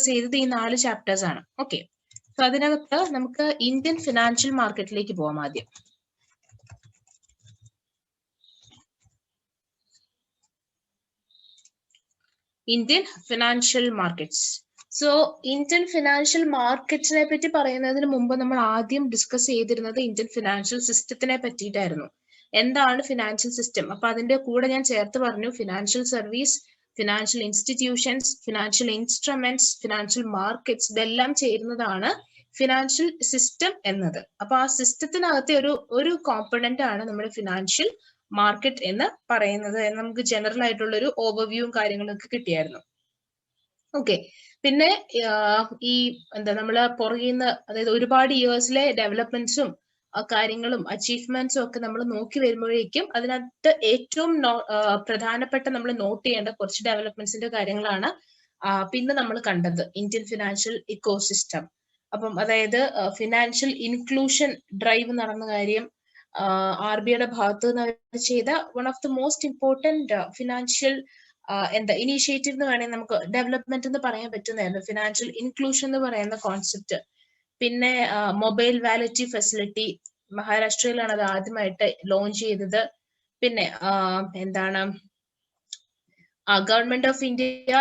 Discuss ചെയ്തത് ഈ 4 chapters ആണ്. ഓക്കെ, സോ അതിനകത്ത് നമുക്ക് ഇന്ത്യൻ ഫിനാൻഷ്യൽ മാർക്കറ്റിലേക്ക് പോവാം ആദ്യം. Indian financial markets. So Indian financial മാർക്കറ്റിനെ പറ്റി പറയുന്നതിന് മുമ്പ് നമ്മൾ ആദ്യം ഡിസ്കസ് ചെയ്തിരുന്നത് ഇന്ത്യൻ ഫിനാൻഷ്യൽ സിസ്റ്റത്തിനെ പറ്റിയിട്ടായിരുന്നു. എന്താണ് ഫിനാൻഷ്യൽ സിസ്റ്റം? അപ്പൊ അതിന്റെ കൂടെ ഞാൻ ചേർത്ത് പറഞ്ഞു financial service, financial institutions, financial instruments, financial markets, ഇതെല്ലാം ചേരുന്നതാണ് ഫിനാൻഷ്യൽ സിസ്റ്റം എന്നത്. അപ്പൊ ആ സിസ്റ്റത്തിനകത്തെ ഒരു കോമ്പണന്റ് ആണ് നമ്മുടെ ഫിനാൻഷ്യൽ മാർക്കറ്റ് എന്ന് പറയുന്നത്. നമുക്ക് ജനറൽ ആയിട്ടുള്ള ഒരു ഓവർവ്യൂവും കാര്യങ്ങളൊക്കെ കിട്ടിയായിരുന്നു. ഓക്കെ, പിന്നെ ഈ നമ്മള് പുറകിന്ന്, അതായത് ഒരുപാട് ഇയേഴ്സിലെ ഡെവലപ്മെന്റ്സും കാര്യങ്ങളും അച്ചീവ്മെന്റ്സും ഒക്കെ നമ്മൾ നോക്കി വരുമ്പോഴേക്കും അതിനകത്ത് ഏറ്റവും പ്രധാനപ്പെട്ട നമ്മൾ നോട്ട് ചെയ്യേണ്ട കുറച്ച് ഡെവലപ്മെന്റ്സിന്റെ കാര്യങ്ങളാണ് പിന്നെ നമ്മൾ കണ്ടത് ഇന്ത്യൻ ഫിനാൻഷ്യൽ ഇക്കോസിസ്റ്റം. അപ്പം അതായത് ഫിനാൻഷ്യൽ ഇൻക്ലൂഷൻ ഡ്രൈവ് നടന്ന കാര്യം, RBIയുടെ ഭാഗത്ത് നിന്ന് ചെയ്ത one of the most important financial initiative എന്ന് വേണമെങ്കിൽ നമുക്ക് ഡെവലപ്മെന്റ് എന്ന് പറയാൻ പറ്റുന്നതായിരുന്നു ഫിനാൻഷ്യൽ ഇൻക്ലൂഷൻ എന്ന് പറയുന്ന കോൺസെപ്റ്റ്. പിന്നെ മൊബൈൽ വാലറ്റ് ഫെസിലിറ്റി, മഹാരാഷ്ട്രയിലാണ് അത് ആദ്യമായിട്ട് ലോഞ്ച് ചെയ്തത്. പിന്നെ ഗവൺമെന്റ് ഓഫ് ഇന്ത്യ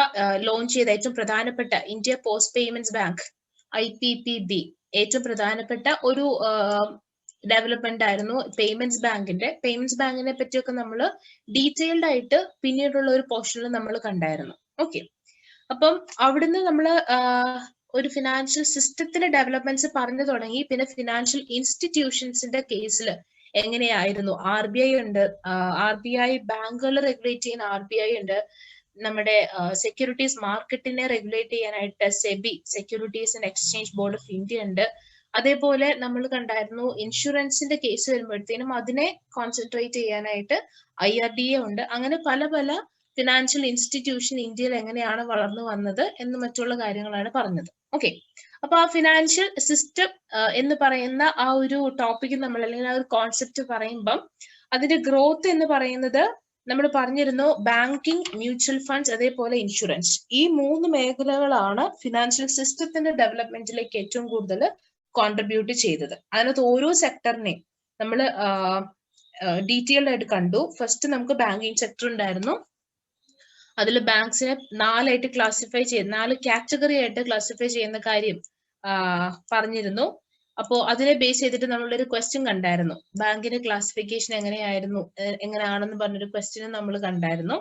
ലോഞ്ച് ചെയ്ത ഏറ്റവും പ്രധാനപ്പെട്ട India post payments bank IPPB, ഏറ്റവും പ്രധാനപ്പെട്ട ഒരു ഡെവലപ്മെന്റ് ആയിരുന്നു പേയ്മെന്റ്സ് ബാങ്കിന്റെ. പേയ്മെന്റ്സ് ബാങ്കിനെ പറ്റിയൊക്കെ നമ്മൾ ഡീറ്റെയിൽഡ് ആയിട്ട് പിന്നീടുള്ള ഒരു പോർഷനിൽ നമ്മൾ കണ്ടായിരുന്നു. ഓക്കെ, അപ്പം അവിടുന്ന് നമ്മൾ ഒരു ഫിനാൻഷ്യൽ സിസ്റ്റത്തിന്റെ ഡെവലപ്മെന്റ്സ് പറഞ്ഞു തുടങ്ങി. പിന്നെ ഫിനാൻഷ്യൽ ഇൻസ്റ്റിറ്റ്യൂഷൻസിന്റെ കേസിൽ എങ്ങനെയായിരുന്നു, RBI ഉണ്ട്, RBI ബാങ്കുകൾ റെഗുലേറ്റ് ചെയ്യുന്ന RBI ഉണ്ട്, നമ്മുടെ സെക്യൂരിറ്റീസ് മാർക്കറ്റിനെ റെഗുലേറ്റ് ചെയ്യാനായിട്ട് SEBI, securities and exchange board of India ഉണ്ട്. അതേപോലെ നമ്മൾ കണ്ടായിരുന്നു ഇൻഷുറൻസിന്റെ കേസ് വരുമ്പോഴത്തേനും അതിനെ കോൺസെൻട്രേറ്റ് ചെയ്യാനായിട്ട് IRDA ഉണ്ട്. അങ്ങനെ പല പല ഫിനാൻഷ്യൽ ഇൻസ്റ്റിറ്റ്യൂഷൻ ഇന്ത്യയിൽ എങ്ങനെയാണ് വളർന്നു വന്നത് എന്ന് മറ്റുള്ള കാര്യങ്ങളാണ് പറഞ്ഞത്. ഓക്കെ, അപ്പൊ ആ ഫിനാൻഷ്യൽ സിസ്റ്റം എന്ന് പറയുന്ന ആ ഒരു ടോപ്പിക് നമ്മൾ, അല്ലെങ്കിൽ ആ ഒരു കോൺസെപ്റ്റ് പറയുമ്പം അതിന്റെ ഗ്രോത്ത് എന്ന് പറയുന്നത് നമ്മൾ പറഞ്ഞിരുന്നു ബാങ്കിങ്, മ്യൂച്വൽ ഫണ്ട്സ്, അതേപോലെ ഇൻഷുറൻസ്. ഈ 3 മേഖലകളാണ് ഫിനാൻഷ്യൽ സിസ്റ്റത്തിന്റെ ഡെവലപ്മെന്റിലേക്ക് ഏറ്റവും കൂടുതൽ കോൺട്രിബ്യൂട്ട് ചെയ്തത്. അതിനകത്ത് ഓരോ സെക്ടറിനെയും നമ്മൾ ഡീറ്റെയിൽഡ് ആയിട്ട് കണ്ടു. ഫസ്റ്റ് നമുക്ക് ബാങ്കിങ് സെക്ടർ ഉണ്ടായിരുന്നു. അതിൽ ബാങ്ക്സിനെ 4 ആയിട്ട് ക്ലാസിഫൈ ചെയ്ത് 4 കാറ്റഗറി ആയിട്ട് ക്ലാസിഫൈ ചെയ്യുന്ന കാര്യം പറഞ്ഞിരുന്നു. അപ്പോൾ അതിനെ ബേസ് ചെയ്തിട്ട് നമ്മളൊരു ക്വസ്റ്റ്യൻ കണ്ടായിരുന്നു, ബാങ്കിന്റെ ക്ലാസിഫിക്കേഷൻ എങ്ങനെയാണെന്ന് പറഞ്ഞൊരു ക്വസ്റ്റ്യൻ നമ്മൾ കണ്ടായിരുന്നു.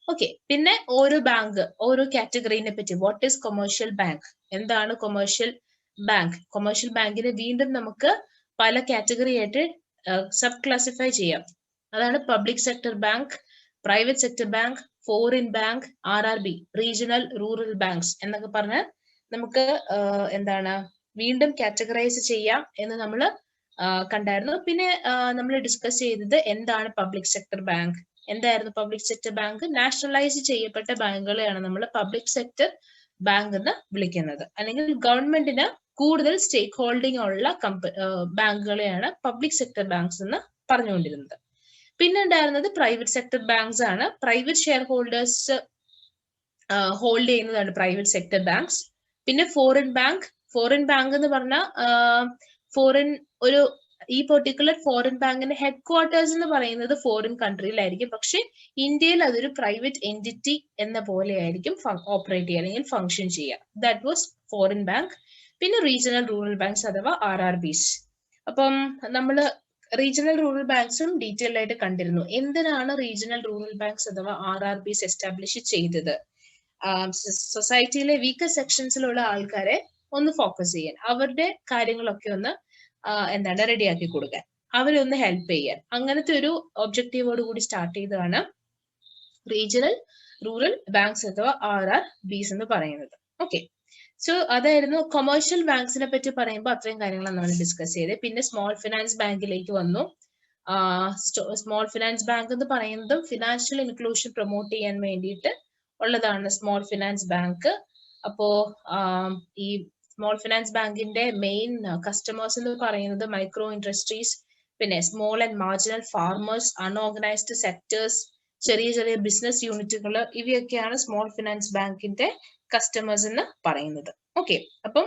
ഓക്കെ, പിന്നെ ഓരോ ബാങ്ക്, ഓരോ കാറ്റഗറിനെ പറ്റി, വാട്ട് ഈസ് കൊമേഴ്ഷ്യൽ ബാങ്ക്, എന്താണ് കൊമേഴ്ഷ്യൽ ബാങ്ക്, കൊമേഴ്ഷ്യൽ ബാങ്കിനെ വീണ്ടും നമുക്ക് പല കാറ്റഗറി ആയിട്ട് സബ് ക്ലാസിഫൈ ചെയ്യാം. അതാണ് public sector bank, private sector bank, foreign bank, RRB, regional rural banks എന്നൊക്കെ പറഞ്ഞ് നമുക്ക് വീണ്ടും കാറ്റഗറൈസ് ചെയ്യാം എന്ന് നമ്മൾ കണ്ടായിരുന്നു. പിന്നെ നമ്മൾ ഡിസ്കസ് ചെയ്തത് എന്താണ് പബ്ലിക് സെക്ടർ ബാങ്ക്, എന്തായിരുന്നു പബ്ലിക് സെക്ടർ ബാങ്ക്. നാഷണലൈസ് ചെയ്യപ്പെട്ട ബാങ്കുകളെയാണ് നമ്മൾ പബ്ലിക് സെക്ടർ ബാങ്ക് എന്ന് വിളിക്കുന്നത്, അല്ലെങ്കിൽ ഗവൺമെന്റിന് കൂടുതൽ സ്റ്റേക്ക് ഹോൾഡിംഗ് ഉള്ള ബാങ്കുകളെയാണ് പബ്ലിക് സെക്ടർ ബാങ്ക്സ് എന്ന് പറഞ്ഞുകൊണ്ടിരുന്നത്. പിന്നെ ഉണ്ടായിരുന്നത് പ്രൈവറ്റ് സെക്ടർ ബാങ്ക്സ് ആണ്. പ്രൈവറ്റ് ഷെയർ ഹോൾഡേഴ്സ് ഹോൾഡ് ചെയ്യുന്നതാണ് പ്രൈവറ്റ് സെക്ടർ ബാങ്ക്സ്. പിന്നെ ഫോറിൻ ബാങ്ക്, ഫോറിൻ ബാങ്ക് എന്ന് പറഞ്ഞാൽ ഈ പെർട്ടിക്കുലർ ഫോറിൻ ബാങ്കിന്റെ ഹെഡ് ക്വാർട്ടേഴ്സ് എന്ന് പറയുന്നത് ഫോറിൻ കൺട്രിയിലായിരിക്കും, പക്ഷെ ഇന്ത്യയിൽ അതൊരു പ്രൈവറ്റ് എൻറ്റിറ്റി എന്ന പോലെ ആയിരിക്കും ഓപ്പറേറ്റ് ചെയ്യുക അല്ലെങ്കിൽ ഫംഗ്ഷൻ ചെയ്യുക. That was foreign bank. പിന്നെ റീജിയണൽ റൂറൽ ബാങ്ക്സ് അഥവാ RRBs. അപ്പം നമ്മൾ റീജിയണൽ റൂറൽ ബാങ്ക്സും ഡീറ്റെയിൽ ആയിട്ട് കണ്ടിരുന്നു. എന്തിനാണ് റീജിയണൽ റൂറൽ ബാങ്ക്സ് അഥവാ RRBs എസ്റ്റാബ്ലിഷ് ചെയ്തത്? സൊസൈറ്റിയിലെ വീക്കർ സെക്ഷൻസിലുള്ള ആൾക്കാരെ ഒന്ന് ഫോക്കസ് ചെയ്യാൻ, അവരുടെ കാര്യങ്ങളൊക്കെ ഒന്ന് റെഡിയാക്കി കൊടുക്കാൻ, അവരെ ഒന്ന് ഹെൽപ്പ് ചെയ്യാൻ, അങ്ങനത്തെ ഒരു ഒബ്ജക്റ്റീവോട് കൂടി സ്റ്റാർട്ട് ചെയ്തതാണ് റീജിയണൽ റൂറൽ ബാങ്ക്സ് അഥവാ RRBs എന്ന് പറയുന്നത്. ഓക്കെ, സോ അതായിരുന്നു കൊമേഴ്ഷ്യൽ ബാങ്ക്സിനെ പറ്റി പറയുമ്പോൾ അത്രയും കാര്യങ്ങളാണ് നമ്മൾ ഡിസ്കസ് ചെയ്തത്. പിന്നെ സ്മോൾ ഫിനാൻസ് ബാങ്കിലേക്ക് വന്നു. സ്മോൾ ഫിനാൻസ് ബാങ്ക് എന്ന് പറയുന്നതും ഫിനാൻഷ്യൽ ഇൻക്ലൂഷൻ പ്രൊമോട്ട് ചെയ്യാൻ വേണ്ടിയിട്ട് ഉള്ളതാണ് സ്മോൾ ഫിനാൻസ് ബാങ്ക്. അപ്പോ ഈ സ്മോൾ ഫിനാൻസ് ബാങ്കിന്റെ മെയിൻ കസ്റ്റമേഴ്സ് എന്ന് പറയുന്നത് മൈക്രോ ഇൻഡസ്ട്രീസ്, പിന്നെ small and marginal farmers, unorganised sectors, ചെറിയ ചെറിയ ബിസിനസ് യൂണിറ്റുകൾ, ഇവയൊക്കെയാണ് സ്മോൾ ഫിനാൻസ് ബാങ്കിന്റെ കസ്റ്റമേഴ്സ് എന്ന് പറയുന്നത്. ഓക്കെ, അപ്പം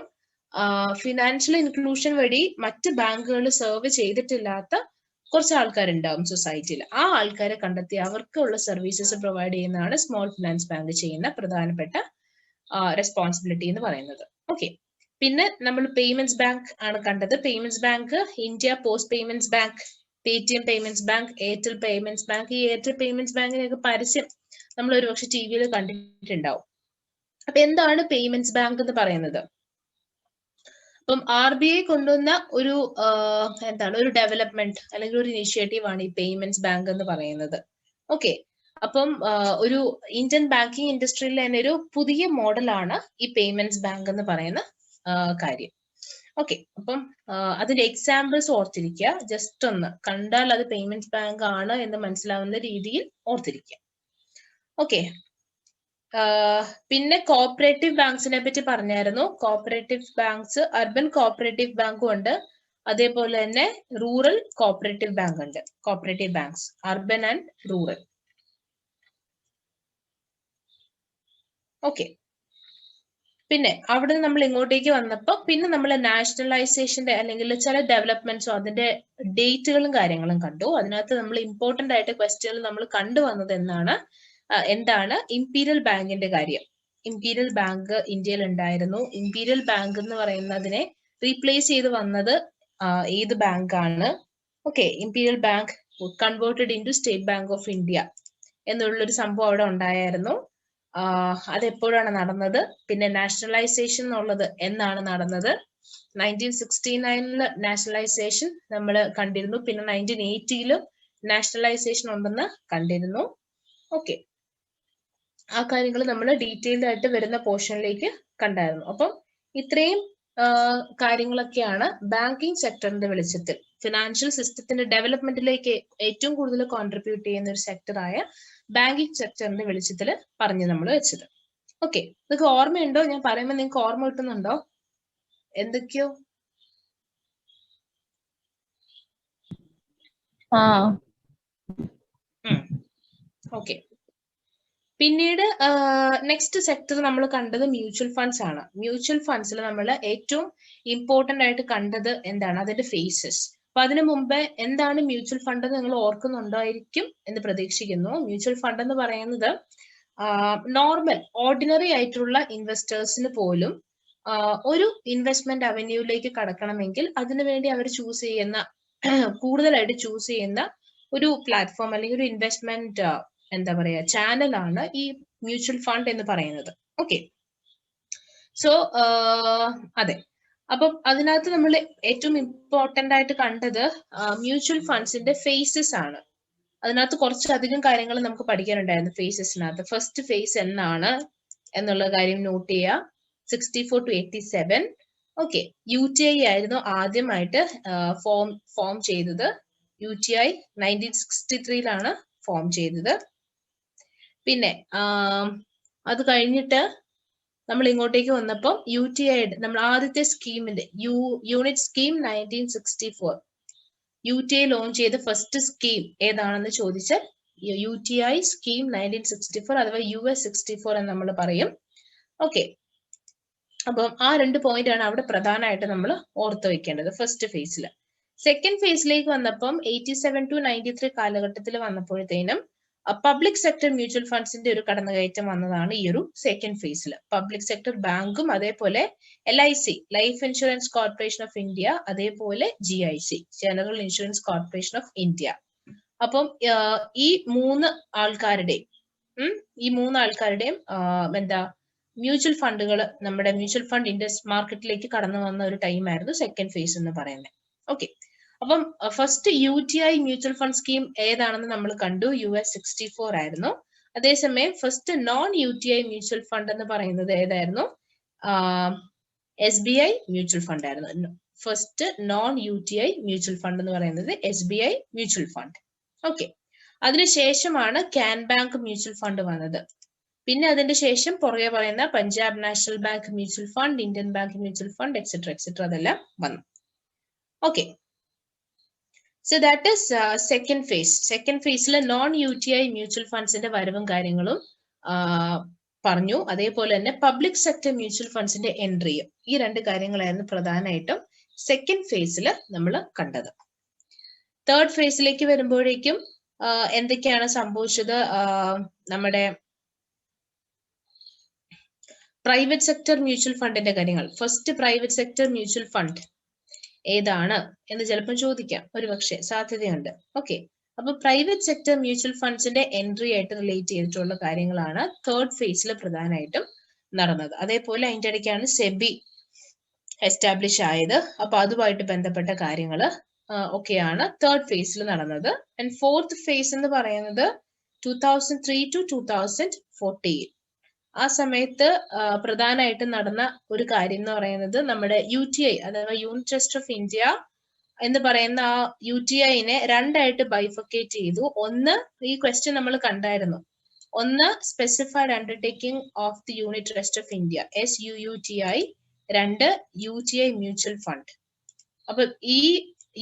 ഫിനാൻഷ്യൽ ഇൻക്ലൂഷൻ വഴി മറ്റ് ബാങ്കുകൾ സെർവ് ചെയ്തിട്ടില്ലാത്ത കുറച്ച് ആൾക്കാരുണ്ടാവും സൊസൈറ്റിയിൽ. ആ ആൾക്കാരെ കണ്ടെത്തി അവർക്കുള്ള സർവീസസ് പ്രൊവൈഡ് ചെയ്യുന്നതാണ് സ്മോൾ ഫിനാൻസ് ബാങ്ക് ചെയ്യുന്ന പ്രധാനപ്പെട്ട റെസ്പോൺസിബിലിറ്റി എന്ന് പറയുന്നത്. ഓക്കെ, പിന്നെ നമ്മൾ പേയ്മെന്റ്സ് ബാങ്ക് ആണ് കണ്ടത്. Payments bank India post payments bank, Paytm payments bank, Airtel payments bank. ഈ എയർടെൽ പേയ്മെന്റ്സ് ബാങ്കിനൊക്കെ പരസ്യം നമ്മൾ ഒരുപക്ഷെ ടി വിയിൽ കണ്ടിട്ടുണ്ടാവും. അപ്പൊ എന്താണ് പേയ്മെന്റ്സ് ബാങ്ക് എന്ന് പറയുന്നത്? അപ്പം RBI കൊണ്ടുവന്ന ഒരു എന്താണ് ഒരു ഡെവലപ്മെന്റ് അല്ലെങ്കിൽ ഒരു ഇനിഷ്യേറ്റീവ് ആണ് ഈ പേയ്മെന്റ്സ് ബാങ്ക് എന്ന് പറയുന്നത്. ഓക്കെ, അപ്പം ഒരു ഇന്ത്യൻ ബാങ്കിങ് ഇൻഡസ്ട്രിയിൽ തന്നെ ഒരു പുതിയ മോഡലാണ് ഈ പേയ്മെന്റ്സ് ബാങ്ക് എന്ന് പറയുന്ന കാര്യം. ഓക്കെ, അപ്പം അതിന്റെ എക്സാമ്പിൾസ് ഓർത്തിരിക്കുക. ജസ്റ്റ് ഒന്ന് കണ്ടാൽ അത് പേയ്മെന്റ്സ് ബാങ്ക് ആണ് എന്ന് മനസ്സിലാവുന്ന രീതിയിൽ ഓർത്തിരിക്കുക. ഓക്കെ, പിന്നെ കോഓപ്പറേറ്റീവ് ബാങ്ക്സിനെ പറ്റി പറഞ്ഞായിരുന്നു. കോഓപ്പറേറ്റീവ് ബാങ്ക്സ് അർബൻ കോഓപ്പറേറ്റീവ് ബാങ്കും ഉണ്ട്, അതേപോലെ തന്നെ റൂറൽ കോഓപ്പറേറ്റീവ് ബാങ്ക് ഉണ്ട്. Cooperative banks urban and rural. Okay, പിന്നെ അവിടെ നമ്മൾ ഇങ്ങോട്ടേക്ക് വന്നപ്പോൾ പിന്നെ നമ്മൾ നാഷണലൈസേഷന്റെ അല്ലെങ്കിൽ ചില ഡെവലപ്മെന്റ്സോ അതിന്റെ ഡേറ്റുകളും കാര്യങ്ങളും കണ്ടു. അതിനകത്ത് നമ്മൾ ഇമ്പോർട്ടന്റ് ആയിട്ട് ക്വസ്റ്റ്യനിൽ നമ്മൾ കണ്ടുവന്നത് എന്താണ് ഇംപീരിയൽ ബാങ്കിന്റെ കാര്യം. ഇംപീരിയൽ ബാങ്ക് ഇന്ത്യയിൽ ഉണ്ടായിരുന്നു. ഇംപീരിയൽ ബാങ്ക് എന്ന് പറയുന്നതിനെ റീപ്ലേസ് ചെയ്ത് വന്നത് ഏത് ബാങ്കാണ്? Okay, Imperial Bank converted in to State Bank of India എന്നുള്ളൊരു സംഭവം അവിടെ ഉണ്ടായിരുന്നു. അതെപ്പോഴാണ് നടന്നത്? പിന്നെ നാഷണലൈസേഷൻ എന്നുള്ളത് എന്നാണ് നടന്നത്? 1969 നാഷണലൈസേഷൻ നമ്മൾ കണ്ടിരുന്നു. പിന്നെ 1980 നാഷണലൈസേഷൻ ഉണ്ടെന്ന് കണ്ടിരുന്നു. ഓക്കെ, ആ കാര്യങ്ങൾ നമ്മൾ ഡീറ്റെയിൽഡ് ആയിട്ട് വരുന്ന പോർഷനിലേക്ക് കണ്ടായിരുന്നു. അപ്പം ഇത്രയും കാര്യങ്ങളൊക്കെയാണ് ബാങ്കിങ് സെക്ടറിന്റെ വെളിച്ചത്തിൽ ഫിനാൻഷ്യൽ സിസ്റ്റത്തിന്റെ ഡെവലപ്മെന്റിലേക്ക് ഏറ്റവും കൂടുതൽ കോൺട്രിബ്യൂട്ട് ചെയ്യുന്ന ഒരു സെക്ടറായ ബാങ്കിങ് സെക്ടറിന്റെ വെളിച്ചത്തിൽ പറഞ്ഞു നമ്മൾ വെച്ചത്. ഓക്കെ, നിങ്ങൾക്ക് ഓർമ്മയുണ്ടോ? ഞാൻ പറയുമ്പോൾ നിങ്ങൾക്ക് ഓർമ്മ കിട്ടുന്നുണ്ടോ എന്തൊക്കെയോ? ഓക്കെ, പിന്നീട് നെക്സ്റ്റ് സെക്ടർ നമ്മൾ കണ്ടത് മ്യൂച്വൽ ഫണ്ട്സ് ആണ്. മ്യൂച്വൽ ഫണ്ട്സിൽ നമ്മൾ ഏറ്റവും ഇമ്പോർട്ടന്റ് ആയിട്ട് കണ്ടത് എന്താണ്? അതിന്റെ ഫേസസ്. അപ്പൊ അതിനു മുമ്പ് എന്താണ് മ്യൂച്വൽ ഫണ്ട് എന്ന് നിങ്ങൾ ഓർക്കുന്നുണ്ടായിരിക്കും എന്ന് പ്രതീക്ഷിക്കുന്നു. മ്യൂച്വൽ ഫണ്ട് എന്ന് പറയുന്നത് നോർമൽ ഓർഡിനറി ആയിട്ടുള്ള ഇൻവെസ്റ്റേഴ്സിന് പോലും ഒരു ഇൻവെസ്റ്റ്മെന്റ് അവന്യൂയിലേക്ക് കടക്കണമെങ്കിൽ അതിനുവേണ്ടി അവർ ചൂസ് ചെയ്യുന്ന കൂടുതലായിട്ട് ചൂസ് ചെയ്യുന്ന ഒരു പ്ലാറ്റ്ഫോം അല്ലെങ്കിൽ ഒരു ഇൻവെസ്റ്റ്മെന്റ് എന്താ പറയാ ചാനലാണ് ഈ മ്യൂച്വൽ ഫണ്ട് എന്ന് പറയുന്നത്. ഓക്കെ, സോ അതെ, അപ്പം അതിനകത്ത് നമ്മൾ ഏറ്റവും ഇമ്പോർട്ടന്റ് ആയിട്ട് കണ്ടത് മ്യൂച്വൽ ഫണ്ട്സിന്റെ ഫേസസ് ആണ്. അതിനകത്ത് കുറച്ചധികം കാര്യങ്ങൾ നമുക്ക് പഠിക്കാനുണ്ടായിരുന്നു ഫേസസിനകത്ത്. ഫസ്റ്റ് ഫേസ് എന്നാണ് എന്നുള്ള കാര്യം നോട്ട് ചെയ്യുക. 64 to 87. ഓക്കെ, UTI ആയിരുന്നു ആദ്യമായിട്ട് ഫോം ചെയ്തത്. UTI 1963 ഫോം ചെയ്തത്. പിന്നെ അത് കഴിഞ്ഞിട്ട് നമ്മൾ ഇങ്ങോട്ടേക്ക് വന്നപ്പോൾ UTI നമ്മൾ ആദ്യത്തെ സ്കീമിന്റെ യൂണിറ്റ് സ്കീം 1964 UTI ലോഞ്ച് ചെയ്ത ഫസ്റ്റ് സ്കീം ഏതാണെന്ന് ചോദിച്ചാൽ UTI സ്കീം 1964 അഥവാ US 64 എന്ന് നമ്മൾ പറയും. ഓക്കെ, അപ്പം ആ 2 പോയിന്റ് ആണ് അവിടെ പ്രധാനമായിട്ട് നമ്മൾ ഓർത്ത് വെക്കേണ്ടത് ഫസ്റ്റ് ഫേസിൽ. സെക്കൻഡ് ഫേസിലേക്ക് വന്നപ്പം 87 to 93 കാലഘട്ടത്തിൽ വന്നപ്പോഴത്തേനും പബ്ലിക് സെക്ടർ മ്യൂച്വൽ ഫണ്ട്സിന്റെ ഒരു കടന്നുകയറ്റം വന്നതാണ് ഈ ഒരു സെക്കൻഡ് ഫേസിൽ. പബ്ലിക് സെക്ടർ ബാങ്കും അതേപോലെ LIC life insurance corporation of India, അതേപോലെ GIC general insurance corporation of India. അപ്പം ഈ മൂന്ന് ആൾക്കാരുടെയും എന്താ മ്യൂച്വൽ ഫണ്ടുകൾ നമ്മുടെ മ്യൂച്വൽ ഫണ്ട് ഇൻഡസ്ട്രി മാർക്കറ്റിലേക്ക് കടന്നു വന്ന ഒരു ടൈമായിരുന്നു സെക്കൻഡ് ഫേസ് എന്ന് പറയുന്നത്. ഓക്കെ, അപ്പം first UTI mutual fund scheme ഏതാണെന്ന് നമ്മൾ കണ്ടു. US 64 ആയിരുന്നു. അതേസമയം first non UTI mutual fund എന്ന് പറയുന്നത് ഏതായിരുന്നു? SBI മ്യൂച്വൽ ഫണ്ട് ആയിരുന്നു. First non UTI mutual fund എന്ന് പറയുന്നത് SBI മ്യൂച്വൽ ഫണ്ട്. ഓക്കെ, അതിനുശേഷമാണ് ക്യാൻ ബാങ്ക് മ്യൂച്വൽ ഫണ്ട് വന്നത്. പിന്നെ അതിന്റെ ശേഷം പുറകെ പറയുന്ന Punjab national bank mutual fund, Indian bank mutual fund etcetera അതെല്ലാം വന്നു. Okay, so that is second phase. Second ഫേസിൽ നോൺ UTI മ്യൂച്വൽ ഫണ്ട്സിന്റെ വരവും കാര്യങ്ങളും പറഞ്ഞു. അതേപോലെ തന്നെ പബ്ലിക് സെക്ടർ മ്യൂച്വൽ ഫണ്ട്സിന്റെ എൻട്രിയും, ഈ രണ്ട് കാര്യങ്ങളായിരുന്നു പ്രധാനമായിട്ടും സെക്കൻഡ് ഫേസിൽ നമ്മൾ കണ്ടത്. തേർഡ് ഫേസിലേക്ക് വരുമ്പോഴേക്കും എന്തൊക്കെയാണ് സംഭവിച്ചത്? നമ്മുടെ പ്രൈവറ്റ് സെക്ടർ മ്യൂച്വൽ ഫണ്ടിന്റെ കാര്യങ്ങൾ. First private sector mutual fund ഏതാണ് എന്ന് ചിലപ്പോൾ ചോദിക്കാം, ഒരുപക്ഷെ സാധ്യതയുണ്ട്. ഓക്കെ, അപ്പൊ പ്രൈവറ്റ് സെക്ടർ മ്യൂച്വൽ ഫണ്ട്സിന്റെ എൻട്രി ആയിട്ട് റിലേറ്റ് ചെയ്തിട്ടുള്ള കാര്യങ്ങളാണ് തേർഡ് ഫേസിൽ പ്രധാനമായിട്ടും നടന്നത്. അതേപോലെ അതിന്റെ ഇടയ്ക്കാണ് സെബി എസ്റ്റാബ്ലിഷ് ആയത്. അപ്പൊ അതുമായിട്ട് ബന്ധപ്പെട്ട കാര്യങ്ങൾ ഒക്കെയാണ് തേർഡ് ഫേസിൽ നടന്നത്. ആൻഡ് ഫോർത്ത് ഫേസ് എന്ന് പറയുന്നത് 2003 to 2014. ആ സമയത്ത് പ്രധാനമായിട്ട് നടന്ന ഒരു കാര്യം എന്ന് പറയുന്നത് നമ്മുടെ UTI അഥവാ യൂണിറ്റ് ട്രസ്റ്റ് ഓഫ് ഇന്ത്യ എന്ന് പറയുന്ന ആ UTIനെ രണ്ടായിട്ട് ബൈഫർക്കേറ്റ് ചെയ്തു. ഒന്ന്, ഈ ക്വസ്റ്റ്യൻ നമ്മൾ കണ്ടായിരുന്നു, ഒന്ന് specified undertaking of the unit trust of India SUUTI, രണ്ട് UTI മ്യൂച്വൽ ഫണ്ട്. അപ്പൊ ഈ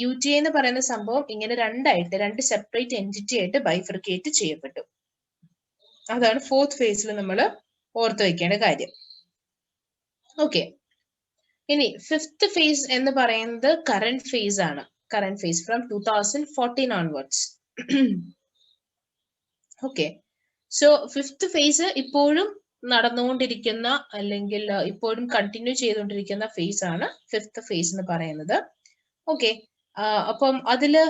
UTI എന്ന് പറയുന്ന സംഭവം ഇങ്ങനെ രണ്ട് സെപ്പറേറ്റ് എൻറ്റിറ്റി ആയിട്ട് ബൈഫർക്കേറ്റ് ചെയ്യപ്പെട്ടു. അതാണ് ഫോർത്ത് ഫേസിൽ നമ്മൾ ഓർത്ത് വെക്കേണ്ട കാര്യം. ഓക്കെ, ഇനി ഫിഫ്ത്ത് ഫേസ് എന്ന് പറയുന്നത് കറന്റ് ഫേസ് ആണ്. Current phase from 2014 onwards. Okay, so fifth phase ഇപ്പോഴും നടന്നുകൊണ്ടിരിക്കുന്ന അല്ലെങ്കിൽ ഇപ്പോഴും കണ്ടിന്യൂ ചെയ്തുകൊണ്ടിരിക്കുന്ന ഫേസ് ആണ് ഫിഫ്ത്ത് ഫേസ് എന്ന് പറയുന്നത്. ഓക്കെ, അപ്പം അതില്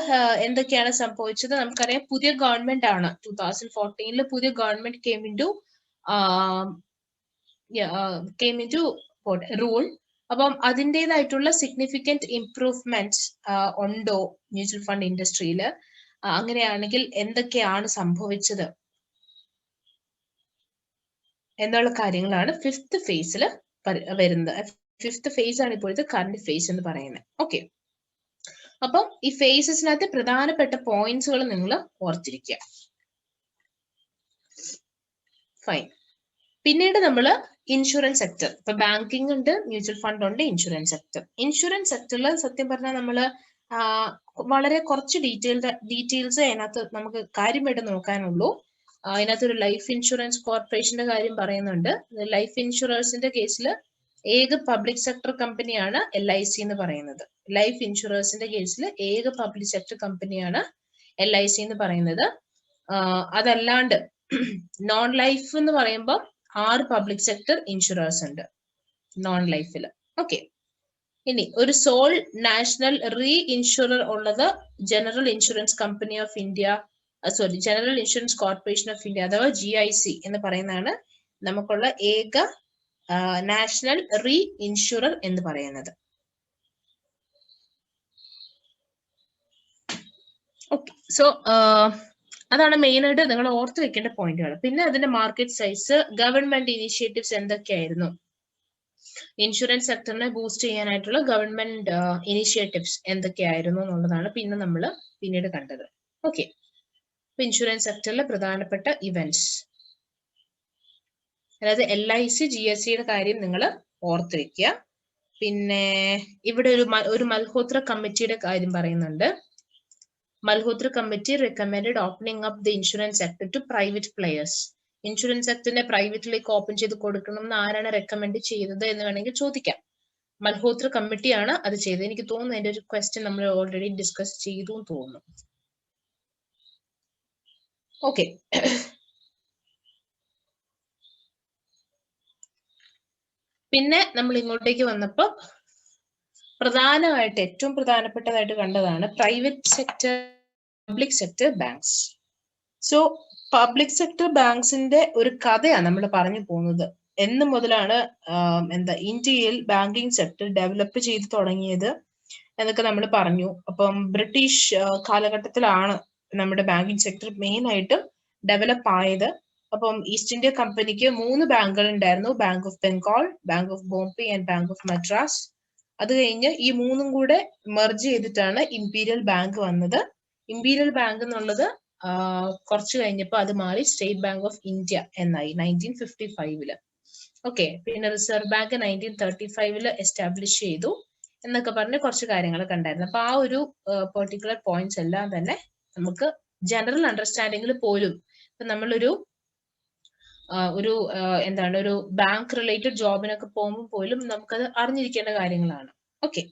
എന്തൊക്കെയാണ് സംഭവിച്ചത്? നമുക്കറിയാം, പുതിയ ഗവൺമെന്റ് ആണ്. 2014 പുതിയ ഗവൺമെന്റ് came into റൂൾ. അപ്പം അതിൻ്റെതായിട്ടുള്ള സിഗ്നിഫിക്കന്റ് ഇംപ്രൂവ്മെന്റ് ഉണ്ടോ മ്യൂച്വൽ ഫണ്ട് ഇൻഡസ്ട്രിയിൽ? അങ്ങനെയാണെങ്കിൽ എന്തൊക്കെയാണ് സംഭവിച്ചത് എന്നുള്ള കാര്യങ്ങളാണ് ഫിഫ്ത്ത് ഫേസിൽ വരുന്നത്. ഫിഫ്ത്ത് ഫേസ് ആണ് ഇപ്പോഴത്തെ കറന്റ് ഫേസ് എന്ന് പറയുന്നത്. ഓക്കെ, അപ്പം ഈ ഫേസസിനകത്ത് പ്രധാനപ്പെട്ട പോയിന്റ്സുകൾ നിങ്ങൾ ഓർത്തിരിക്കുക. ഫൈൻ. പിന്നീട് നമ്മൾ ഇൻഷുറൻസ് സെക്ടർ, ഇപ്പൊ ബാങ്കിങ് ഉണ്ട്, മ്യൂച്വൽ ഫണ്ട് ഉണ്ട്, ഇൻഷുറൻസ് സെക്ടർ. ഇൻഷുറൻസ് സെക്ടറിൽ സത്യം പറഞ്ഞാൽ നമ്മൾ വളരെ കുറച്ച് ഡീറ്റെയിൽസ് അതിനകത്ത് നമുക്ക് കാര്യമായിട്ട് നോക്കാനുള്ളൂ. അതിനകത്ത് ഒരു ലൈഫ് ഇൻഷുറൻസ് കോർപ്പറേഷന്റെ കാര്യം പറയുന്നുണ്ട്. ലൈഫ് ഇൻഷുറൻസിന്റെ കേസിൽ ഏക പബ്ലിക് സെക്ടർ കമ്പനിയാണ് LIC എന്ന് പറയുന്നത്. ലൈഫ് ഇൻഷുറൻസിന്റെ കേസിൽ ഏക പബ്ലിക് സെക്ടർ കമ്പനിയാണ് LIC എന്ന് പറയുന്നത്. അതല്ലാണ്ട് നോൺ ലൈഫ് എന്ന് പറയുമ്പോൾ 6 പബ്ലിക് സെക്ടർ ഇൻഷുറേഴ്സ് ഉണ്ട് നോൺ ലൈഫിൽ. ഓക്കെ, ഇനി ഒരു സോൾ നാഷണൽ റീ ഇൻഷുറർ ഉള്ളത് general insurance company of India, general insurance corporation of India അഥവാ GIC എന്ന് പറയുന്നതാണ് നമുക്കുള്ള ഏക നാഷണൽ റീ ഇൻഷുറർ എന്ന് പറയുന്നത്. ഓക്കെ, സോ അതാണ് മെയിൻ ആയിട്ട് നിങ്ങൾ ഓർത്ത് വെക്കേണ്ട പോയിന്റുകൾ. പിന്നെ അതിന്റെ മാർക്കറ്റ് സൈസ്, ഗവൺമെന്റ് ഇനിഷ്യേറ്റീവ്സ് എന്തൊക്കെയായിരുന്നു, ഇൻഷുറൻസ് സെക്ടറിനെ ബൂസ്റ്റ് ചെയ്യാനായിട്ടുള്ള ഗവൺമെന്റ് ഇനിഷ്യേറ്റീവ്സ് എന്തൊക്കെയായിരുന്നു എന്നുള്ളതാണ് പിന്നെ നമ്മൾ പിന്നീട് കണ്ടത്. ഓക്കെ, ഇൻഷുറൻസ് സെക്ടറിലെ പ്രധാനപ്പെട്ട ഇവന്റ്സ്, അതായത് LIC GSCയുടെ കാര്യം നിങ്ങൾ ഓർത്ത് വെക്കുക. പിന്നെ ഇവിടെ ഒരു മൽഹോത്ര കമ്മിറ്റിയുടെ കാര്യം പറയുന്നുണ്ട്. Malhotra committee recommended opening up the insurance sector to private players. Insurance സെക്ടറിനെ പ്രൈവറ്റിലേക്ക് ഓപ്പൺ ചെയ്ത് കൊടുക്കണം എന്ന് ആരാണ് റെക്കമെൻഡ് ചെയ്തത് എന്ന് വേണമെങ്കിൽ ചോദിക്കാം. മൽഹോത്ര കമ്മിറ്റിയാണ് അത് ചെയ്തത്. എനിക്ക് തോന്നുന്നു അതിന്റെ ഒരു ക്വസ്റ്റ്യൻ നമ്മൾ ഓൾറെഡി ഡിസ്കസ് ചെയ്തു എന്ന് തോന്നുന്നു. ഓക്കെ, പിന്നെ നമ്മൾ ഇങ്ങോട്ടേക്ക് വന്നപ്പോൾ പ്രധാനമായിട്ട് ഏറ്റവും പ്രധാനപ്പെട്ടതായിട്ട് കണ്ടതാണ് private sector, public sector banks. So public sector ബാങ്ക്സിന്റെ ഒരു കഥയാണ് നമ്മൾ പറഞ്ഞു പോകുന്നത്. എന്ന് മുതലാണ് ഇന്ത്യയിൽ ബാങ്കിങ് സെക്ടർ ഡെവലപ്പ് ചെയ്ത് തുടങ്ങിയത് എന്നൊക്കെ നമ്മൾ പറഞ്ഞു. അപ്പം ബ്രിട്ടീഷ് കാലഘട്ടത്തിലാണ് നമ്മുടെ ബാങ്കിങ് സെക്ടർ മെയിൻ ആയിട്ടും ഡെവലപ്പ് ആയത്. അപ്പം ഈസ്റ്റ് ഇന്ത്യ കമ്പനിക്ക് 3 ബാങ്കുകൾ ഉണ്ടായിരുന്നു, bank of Bengal, bank of Bombay and bank of Madras. അത് കഴിഞ്ഞ് ഈ 3ഉം കൂടെ മെർജ് ചെയ്തിട്ടാണ് ഇംപീരിയൽ ബാങ്ക് വന്നത്. ഇംപീരിയൽ ബാങ്ക് എന്നുള്ളത് കുറച്ച് കഴിഞ്ഞപ്പോൾ അത് മാറി സ്റ്റേറ്റ് ബാങ്ക് ഓഫ് ഇന്ത്യ എന്നായി 1955. ഓക്കെ, പിന്നെ റിസർവ് ബാങ്ക് 1935 എസ്റ്റാബ്ലിഷ് ചെയ്തു എന്നൊക്കെ പറഞ്ഞ് കുറച്ച് കാര്യങ്ങളൊക്കെ ഉണ്ടായിരുന്നു. അപ്പൊ ആ ഒരു പെർട്ടിക്കുലർ പോയിന്റ്സ് എല്ലാം തന്നെ നമുക്ക് ജനറൽ അണ്ടർസ്റ്റാൻഡിങ്ങിൽ പോലും ഇപ്പൊ നമ്മളൊരു ഒരു എന്താണ് ഒരു ബാങ്ക് റിലേറ്റഡ് ജോബിനൊക്കെ പോകുമ്പോൾ പോലും നമുക്കത് അറിഞ്ഞിരിക്കേണ്ട കാര്യങ്ങളാണ്. ഓക്കെ.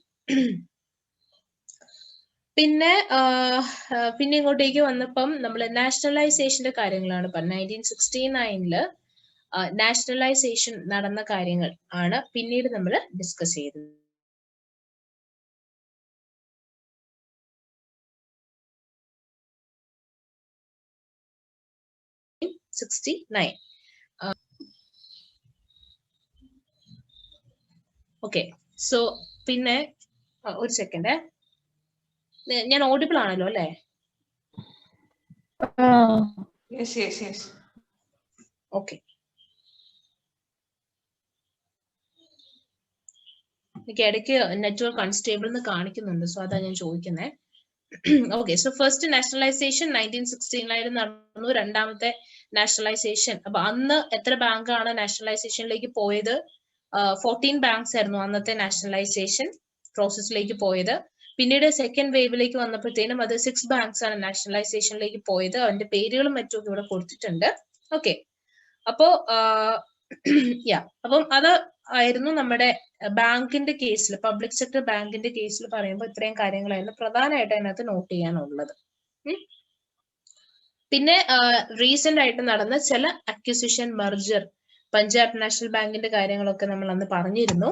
പിന്നെ പിന്നെ ഇങ്ങോട്ടേക്ക് വന്നപ്പം നമ്മൾ നാഷണലൈസേഷന്റെ കാര്യങ്ങളാണ് പറഞ്ഞത്. 1969 നാഷണലൈസേഷൻ നടന്ന കാര്യങ്ങൾ ആണ് പിന്നീട് നമ്മൾ ഡിസ്കസ് ചെയ്തത്. 69. ഓക്കെ. സോ പിന്നെ ഒരു സെക്കൻഡ്, ഞാൻ ഓഡിബിൾ ആണല്ലോ അല്ലേ? ഓക്കെ. ഇടയ്ക്ക് നെറ്റ്വർക്ക് അൺസ്റ്റേബിൾ എന്ന് കാണിക്കുന്നുണ്ട്, സോ അതാ ഞാൻ ചോദിക്കുന്നത്. ഓക്കെ. സോ ഫസ്റ്റ് നാഷണലൈസേഷൻ 1969 നടന്നു. രണ്ടാമത്തെ നാഷണലൈസേഷൻ, അപ്പൊ അന്ന് എത്ര ബാങ്കാണ് നാഷണലൈസേഷനിലേക്ക് പോയത്? 14 ബാങ്ക്സ് ആയിരുന്നു അന്നത്തെ നാഷണലൈസേഷൻ പ്രോസസ്സിലേക്ക് പോയത്. പിന്നീട് സെക്കൻഡ് വേവിലേക്ക് വന്നപ്പോഴത്തേനും അത് 6 ബാങ്ക്സ് ആണ് നാഷണലൈസേഷനിലേക്ക് പോയത്. അതിന്റെ പേരുകളും മറ്റും ഇവിടെ കൊടുത്തിട്ടുണ്ട്. ഓക്കെ. അപ്പോ അപ്പം അത് ആയിരുന്നു നമ്മുടെ ബാങ്കിന്റെ കേസിൽ, പബ്ലിക് സെക്ടർ ബാങ്കിന്റെ കേസിൽ പറയുമ്പോൾ ഇത്രയും കാര്യങ്ങളായിരുന്നു പ്രധാനമായിട്ട് അതിനകത്ത് നോട്ട് ചെയ്യാനുള്ളത്. പിന്നെ റീസെന്റ് ആയിട്ട് നടന്ന ചില അക്വിസിഷൻ, മെർജർ, പഞ്ചാബ് നാഷണൽ ബാങ്കിന്റെ കാര്യങ്ങളൊക്കെ നമ്മൾ അന്ന് പറഞ്ഞിരുന്നു,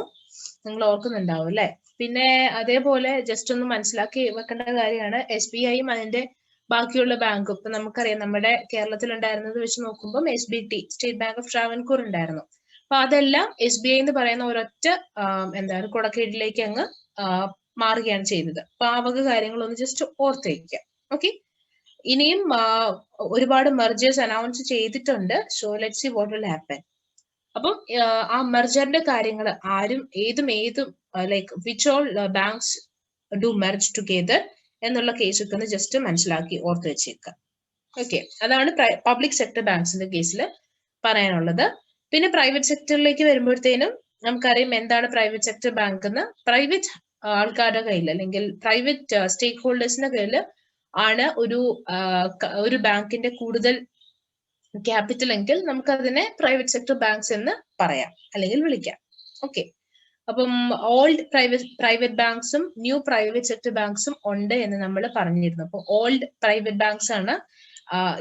നിങ്ങൾ ഓർക്കുന്നുണ്ടാവും അല്ലെ? പിന്നെ അതേപോലെ ജസ്റ്റ് ഒന്ന് മനസ്സിലാക്കി വെക്കേണ്ട കാര്യമാണ് SBIയും അതിന്റെ ബാക്കിയുള്ള ബാങ്കും. ഇപ്പൊ നമുക്കറിയാം നമ്മുടെ കേരളത്തിൽ ഉണ്ടായിരുന്നത് വെച്ച് നോക്കുമ്പോൾ SBT, state Bank of Travancore ഉണ്ടായിരുന്നു. അപ്പൊ അതെല്ലാം SBI എന്ന് പറയുന്ന ഒരൊറ്റ എന്താണ് കുടക്കീഴിലേക്ക് അങ്ങ് മാറുകയാണ് ചെയ്തത്. അപ്പൊ ആ വക കാര്യങ്ങളൊന്ന് ജസ്റ്റ് ഓർത്തേക്കാം. ഓക്കെ. ഇനിയും ഒരുപാട് മെർജേഴ്സ് അനൗൺസ് ചെയ്തിട്ടുണ്ട്. So let's see what will happen. അപ്പം ആ മെർജറിന്റെ കാര്യങ്ങൾ ആരും ഏതും like which all banks do merge together എന്നുള്ള കേസൊക്കെ ഒന്ന് ജസ്റ്റ് മനസ്സിലാക്കി ഓർത്ത് വെച്ചേക്കാം. ഓക്കെ. അതാണ് പബ്ലിക് സെക്ടർ ബാങ്ക്സിന്റെ കേസിൽ പറയാനുള്ളത്. പിന്നെ പ്രൈവറ്റ് സെക്ടറിലേക്ക് വരുമ്പോഴത്തേനും നമുക്കറിയാം എന്താണ് പ്രൈവറ്റ് സെക്ടർ ബാങ്ക് എന്ന്. പ്രൈവറ്റ് ആൾക്കാരുടെ കയ്യിൽ അല്ലെങ്കിൽ പ്രൈവറ്റ് സ്റ്റേക്ക് ഹോൾഡേഴ്സിന്റെ കയ്യിൽ ആണ് ഒരു ബാങ്കിന്റെ കൂടുതൽ ക്യാപിറ്റൽ എങ്കിൽ നമുക്ക് അതിനെ പ്രൈവറ്റ് സെക്ടർ ബാങ്ക്സ് എന്ന് പറയാം അല്ലെങ്കിൽ വിളിക്കാം. ഓക്കെ. അപ്പം ഓൾഡ് പ്രൈവറ്റ് ബാങ്ക്സും ന്യൂ പ്രൈവറ്റ് സെക്ടർ ബാങ്ക്സും ഉണ്ട് എന്ന് നമ്മൾ പറഞ്ഞിരുന്നു. അപ്പൊ ഓൾഡ് പ്രൈവറ്റ് ബാങ്ക്സ് ആണ്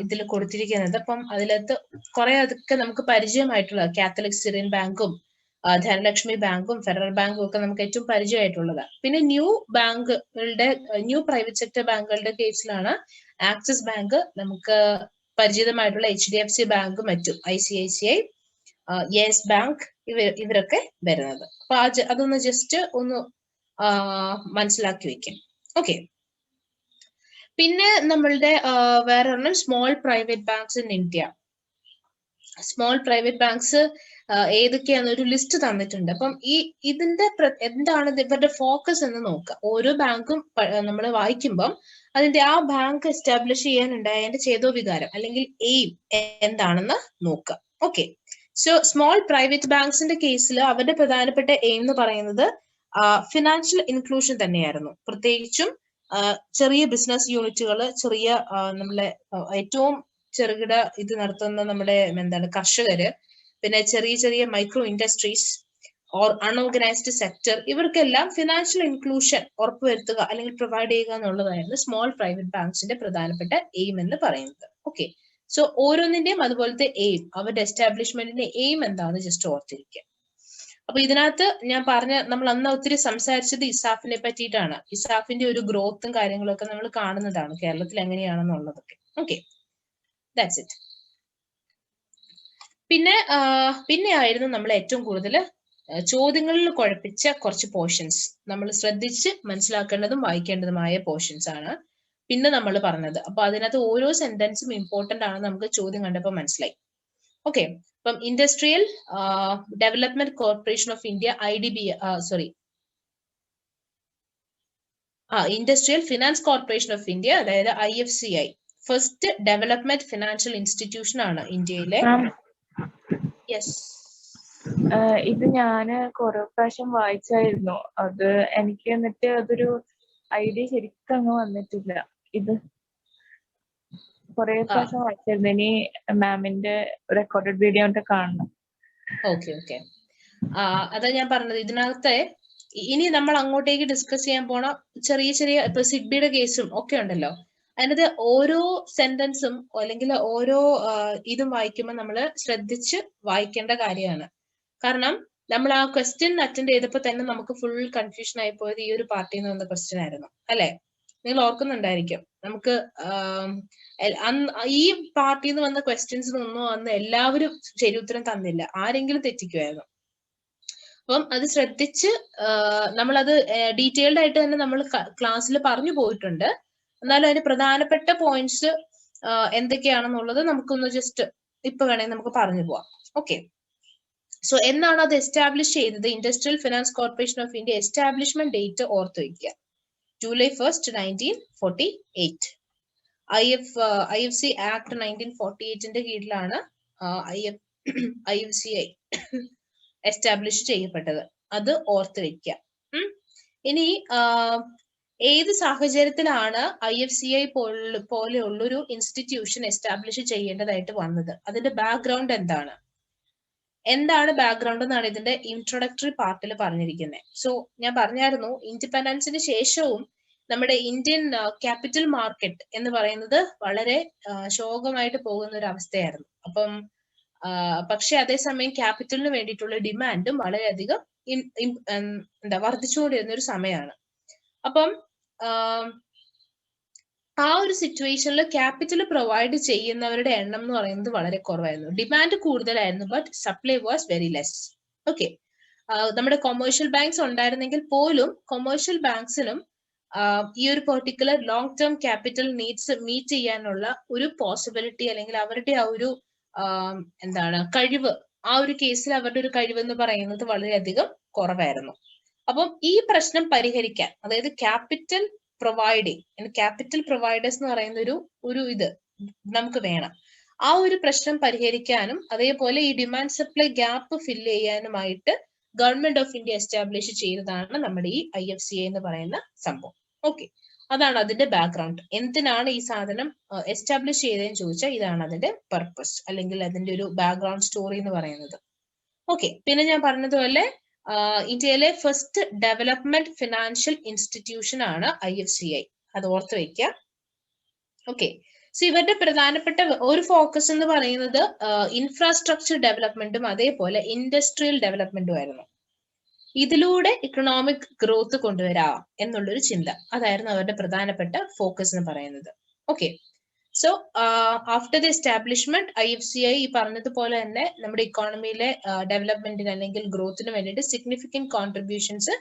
ഇതിൽ കൊടുത്തിരിക്കുന്നത്. അപ്പം അതിലകത്ത് കുറെ അതൊക്കെ നമുക്ക് പരിചയമായിട്ടുള്ള കാത്തലിക് സിറിയൻ ബാങ്കും ധനലക്ഷ്മി ബാങ്കും ഫെഡറൽ ബാങ്കും ഒക്കെ നമുക്ക് ഏറ്റവും പരിചയമായിട്ടുള്ളത്. പിന്നെ ന്യൂ പ്രൈവറ്റ് സെക്ടർ ബാങ്കുകളുടെ കേസിലാണ് ആക്സിസ് ബാങ്ക്, നമുക്ക് പരിചിതമായിട്ടുള്ള HDFC ബാങ്കും മറ്റും ICICI, യെസ് ബാങ്ക്, ഇവരൊക്കെ വരുന്നത്. അപ്പൊ അതൊന്ന് ജസ്റ്റ് ഒന്ന് മനസ്സിലാക്കി വെക്കാം. ഓക്കെ. പിന്നെ നമ്മളുടെ വേറെ ഒരെണ്ണം small private banks in India. Small private banks ഏതൊക്കെയാണെന്ന് ഒരു ലിസ്റ്റ് തന്നിട്ടുണ്ട്. അപ്പം ഇതിന്റെ എന്താണ് ഇവരുടെ ഫോക്കസ് എന്ന് നോക്കുക. ഓരോ ബാങ്കും നമ്മൾ വായിക്കുമ്പം അതിന്റെ ആ ബാങ്ക് എസ്റ്റാബ്ലിഷ് ചെയ്യാനുണ്ടായ അതിന്റെ ചേതോ വികാരം അല്ലെങ്കിൽ എയിം എന്താണെന്ന് നോക്കുക. ഓക്കെ. സോ സ്മോൾ പ്രൈവറ്റ് ബാങ്ക്സിന്റെ കേസിൽ അവരുടെ പ്രധാനപ്പെട്ട എയിം എന്ന് പറയുന്നത് ഫിനാൻഷ്യൽ ഇൻക്ലൂഷൻ തന്നെയായിരുന്നു. പ്രത്യേകിച്ചും ചെറിയ ബിസിനസ് യൂണിറ്റുകൾ, ചെറിയ നമ്മളെ ഏറ്റവും ചെറുകിട ഇത് നടത്തുന്ന നമ്മുടെ എന്താണ് കർഷകര്, പിന്നെ ചെറിയ ചെറിയ micro industries or unorganised sector, ഇവർക്കെല്ലാം ഫിനാൻഷ്യൽ ഇൻക്ലൂഷൻ ഉറപ്പുവരുത്തുക അല്ലെങ്കിൽ പ്രൊവൈഡ് ചെയ്യുക എന്നുള്ളതായിരുന്നു സ്മോൾ പ്രൈവറ്റ് ബാങ്ക്സിന്റെ പ്രധാനപ്പെട്ട എയിം എന്ന് പറയുന്നത്. ഓക്കെ. സോ ഓരോന്നിന്റെയും അതുപോലത്തെ എയിം, അവരുടെ എസ്റ്റാബ്ലിഷ്മെന്റിന്റെ എയിം എന്താണെന്ന് ജസ്റ്റ് ഓർത്തിരിക്കുക. അപ്പൊ ഇതിനകത്ത് ഞാൻ നമ്മൾ അന്ന് ഒത്തിരി സംസാരിച്ചത് ഇസാഫിനെ പറ്റിയിട്ടാണ്. ഇസാഫിന്റെ ഒരു ഗ്രോത്തും കാര്യങ്ങളൊക്കെ നമ്മൾ കാണുന്നതാണ് കേരളത്തിൽ എങ്ങനെയാണെന്നുള്ളതൊക്കെ. ഓക്കെ. That's it. പിന്നെ ആയിരുന്നു നമ്മൾ ഏറ്റവും കൂടുതൽ ചോദ്യങ്ങളിൽ കുഴപ്പിച്ച കുറച്ച് പോർഷൻസ്, നമ്മൾ ശ്രദ്ധിച്ച് മനസ്സിലാക്കേണ്ടതും വായിക്കേണ്ടതുമായ പോർഷൻസ് ആണ് പിന്നെ നമ്മൾ പറഞ്ഞത്. അപ്പൊ അതിനകത്ത് ഓരോ സെന്റൻസും ഇമ്പോർട്ടന്റ് ആണ്, നമുക്ക് ചോദ്യം കണ്ടപ്പോൾ മനസ്സിലായി. ഓക്കെ. അപ്പം industrial development corporation of India industrial finance corporation of India, അതായത് IFCI, first development financial institution ആണ് ഇന്ത്യയിലെ. യെസ്, ഇത് ഞാന് കുറെ പ്രാവശ്യം വായിച്ചായിരുന്നു. അത് എനിക്ക് എന്നിട്ട് അതൊരു ഐഡിയ ശരിക്കും അങ്ങ് വന്നിട്ടില്ല. ഇത് കുറെ പ്രാവശ്യം വായിച്ചായിരുന്നു. ഇനി മാമിന്റെ റെക്കോർഡഡ് വീഡിയോ കാണണം. ഓക്കെ. അതാ ഞാൻ പറഞ്ഞത്, ഇതിനകത്തെ ഇനി നമ്മൾ അങ്ങോട്ടേക്ക് ഡിസ്കസ് ചെയ്യാൻ പോണ ചെറിയ ഇപ്പൊ സിഡ്ബിയുടെ കേസും ഒക്കെ ഉണ്ടല്ലോ. അതിനകത്ത് ഓരോ സെന്റൻസും അല്ലെങ്കിൽ ഓരോ ഇതും വായിക്കുമ്പോൾ നമ്മൾ ശ്രദ്ധിച്ച് വായിക്കേണ്ട കാര്യമാണ്. കാരണം നമ്മൾ ആ ക്വസ്റ്റ്യൻ അറ്റൻഡ് ചെയ്തപ്പോൾ തന്നെ നമുക്ക് ഫുൾ കൺഫ്യൂഷൻ ആയി പോയത് ഈ ഒരു പാർട്ടിയിൽ നിന്ന് വന്ന ക്വസ്റ്റ്യൻ ആയിരുന്നു അല്ലെ? നിങ്ങൾ ഓർക്കുന്നുണ്ടായിരിക്കും. നമുക്ക് ഈ പാർട്ടിയിൽ നിന്ന് വന്ന ക്വസ്റ്റ്യൻസിനൊന്നും അന്ന് എല്ലാവരും ശരി ഉത്തരം തന്നില്ല, ആരെങ്കിലും തെറ്റിക്കുമായിരുന്നു. അപ്പം അത് ശ്രദ്ധിച്ച് നമ്മളത് ഡീറ്റെയിൽഡ് ആയിട്ട് തന്നെ നമ്മൾ ക്ലാസ്സിൽ പറഞ്ഞു പോയിട്ടുണ്ട്. എന്നാലും അതിന് പ്രധാനപ്പെട്ട പോയിന്റ്സ് എന്തൊക്കെയാണെന്നുള്ളത് നമുക്കൊന്ന് ജസ്റ്റ് ഇപ്പൊ വേണമെങ്കിൽ നമുക്ക് പറഞ്ഞു പോവാം. ഓക്കെ. സോ എന്നാണ് അത് എസ്റ്റാബ്ലിഷ് ചെയ്തത്? Industrial finance corporation of India establishment date ഓർത്ത് വയ്ക്കുക, July 1st, 1948. IFC ആക്ട് 1948ന്റെ കീഴിലാണ് IFCI എസ്റ്റാബ്ലിഷ് ചെയ്യപ്പെട്ടത്. അത് ഓർത്ത് വെക്കുക. ഇനി ഏത് സാഹചര്യത്തിലാണ് IFCI പോലെയുള്ളൊരു ഇൻസ്റ്റിറ്റ്യൂഷൻ എസ്റ്റാബ്ലിഷ് ചെയ്യേണ്ടതായിട്ട് വന്നത്? അതിന്റെ ബാക്ക്ഗ്രൗണ്ട് എന്താണ് ബാക്ക്ഗ്രൗണ്ട് എന്നാണ് ഇതിന്റെ ഇൻട്രൊഡക്ടറി പാർട്ടിൽ പറഞ്ഞിരിക്കുന്നത്. സോ ഞാൻ പറഞ്ഞായിരുന്നു, ഇൻഡിപെൻഡൻസിന് ശേഷവും നമ്മുടെ ഇന്ത്യൻ ക്യാപിറ്റൽ മാർക്കറ്റ് എന്ന് പറയുന്നത് വളരെ ശോകമായിട്ട് പോകുന്ന ഒരു അവസ്ഥയായിരുന്നു. അപ്പം പക്ഷെ അതേസമയം ക്യാപിറ്റലിന് വേണ്ടിയിട്ടുള്ള ഡിമാൻഡും വളരെയധികം വർദ്ധിച്ചുകൊണ്ടിരുന്ന ഒരു സമയമാണ്. അപ്പം ആ ഒരു സിറ്റുവേഷനിൽ ക്യാപിറ്റൽ പ്രൊവൈഡ് ചെയ്യുന്നവരുടെ എണ്ണം എന്ന് പറയുന്നത് വളരെ കുറവായിരുന്നു. ഡിമാൻഡ് കൂടുതലായിരുന്നു, but supply was very less. Okay. നമ്മുടെ കൊമേഴ്ഷ്യൽ ബാങ്ക്സ് ഉണ്ടായിരുന്നെങ്കിൽ പോലും കൊമേഴ്ഷ്യൽ ബാങ്ക്സിനും ഈ ഒരു particular long term capital needs meet ചെയ്യാനുള്ള ഒരു പോസിബിലിറ്റി അല്ലെങ്കിൽ അവരുടെ ആ ഒരു കഴിവ്, ആ ഒരു കേസിൽ അവരുടെ ഒരു കഴിവ് എന്ന് പറയുന്നത് വളരെയധികം കുറവായിരുന്നു. അപ്പം ഈ പ്രശ്നം പരിഹരിക്കാൻ, അതായത് ക്യാപിറ്റൽ പ്രൊവൈഡേഴ്സ് എന്ന് പറയുന്ന ഒരു ഇത് നമുക്ക് വേണം. ആ ഒരു പ്രശ്നം പരിഹരിക്കാനും അതേപോലെ ഈ ഡിമാൻഡ് സപ്ലൈ ഗ്യാപ്പ് ഫില്ല് ചെയ്യാനുമായിട്ട് ഗവൺമെന്റ് ഓഫ് ഇന്ത്യ എസ്റ്റാബ്ലിഷ് ചെയ്തതാണ് നമ്മുടെ ഈ IFCI എന്ന് പറയുന്ന സംഭവം. ഓക്കെ. അതാണ് അതിന്റെ ബാക്ക്ഗ്രൗണ്ട്. എന്തിനാണ് ഈ സാധനം എസ്റ്റാബ്ലിഷ് ചെയ്തതെന്ന് ചോദിച്ചാൽ ഇതാണ് അതിന്റെ പർപ്പസ് അല്ലെങ്കിൽ അതിന്റെ ഒരു ബാക്ക്ഗ്രൗണ്ട് സ്റ്റോറി എന്ന് പറയുന്നത്. ഓക്കെ. പിന്നെ ഞാൻ പറഞ്ഞതുപോലെ ഇന്ത്യയിലെ ഫസ്റ്റ് ഡെവലപ്മെന്റ് ഫിനാൻഷ്യൽ ഇൻസ്റ്റിറ്റ്യൂഷൻ ആണ് IFCI. അത് ഓർത്ത് വെക്കുക. ഓക്കെ. സോ ഇവരുടെ പ്രധാനപ്പെട്ട ഒരു ഫോക്കസ് എന്ന് പറയുന്നത് ഇൻഫ്രാസ്ട്രക്ചർ ഡെവലപ്മെന്റും അതേപോലെ ഇൻഡസ്ട്രിയൽ ഡെവലപ്മെന്റും ആയിരുന്നു. ഇതിലൂടെ ഇക്കണോമിക് ഗ്രോത്ത് കൊണ്ടുവരാം എന്നുള്ളൊരു ചിന്ത, അതായിരുന്നു അവരുടെ പ്രധാനപ്പെട്ട ഫോക്കസ് എന്ന് പറയുന്നത്. Okay. So after the establishment IFCI ഈ പറഞ്ഞതുപോലെ തന്നെ നമ്മുടെ ഇക്കോണമിയിലെ ഡെവലപ്മെന്റിന് അല്ലെങ്കിൽ ഗ്രോത്തിന് വേണ്ടിയിട്ട് സിഗ്നിഫിക്കന്റ് കോൺട്രിബ്യൂഷൻസ്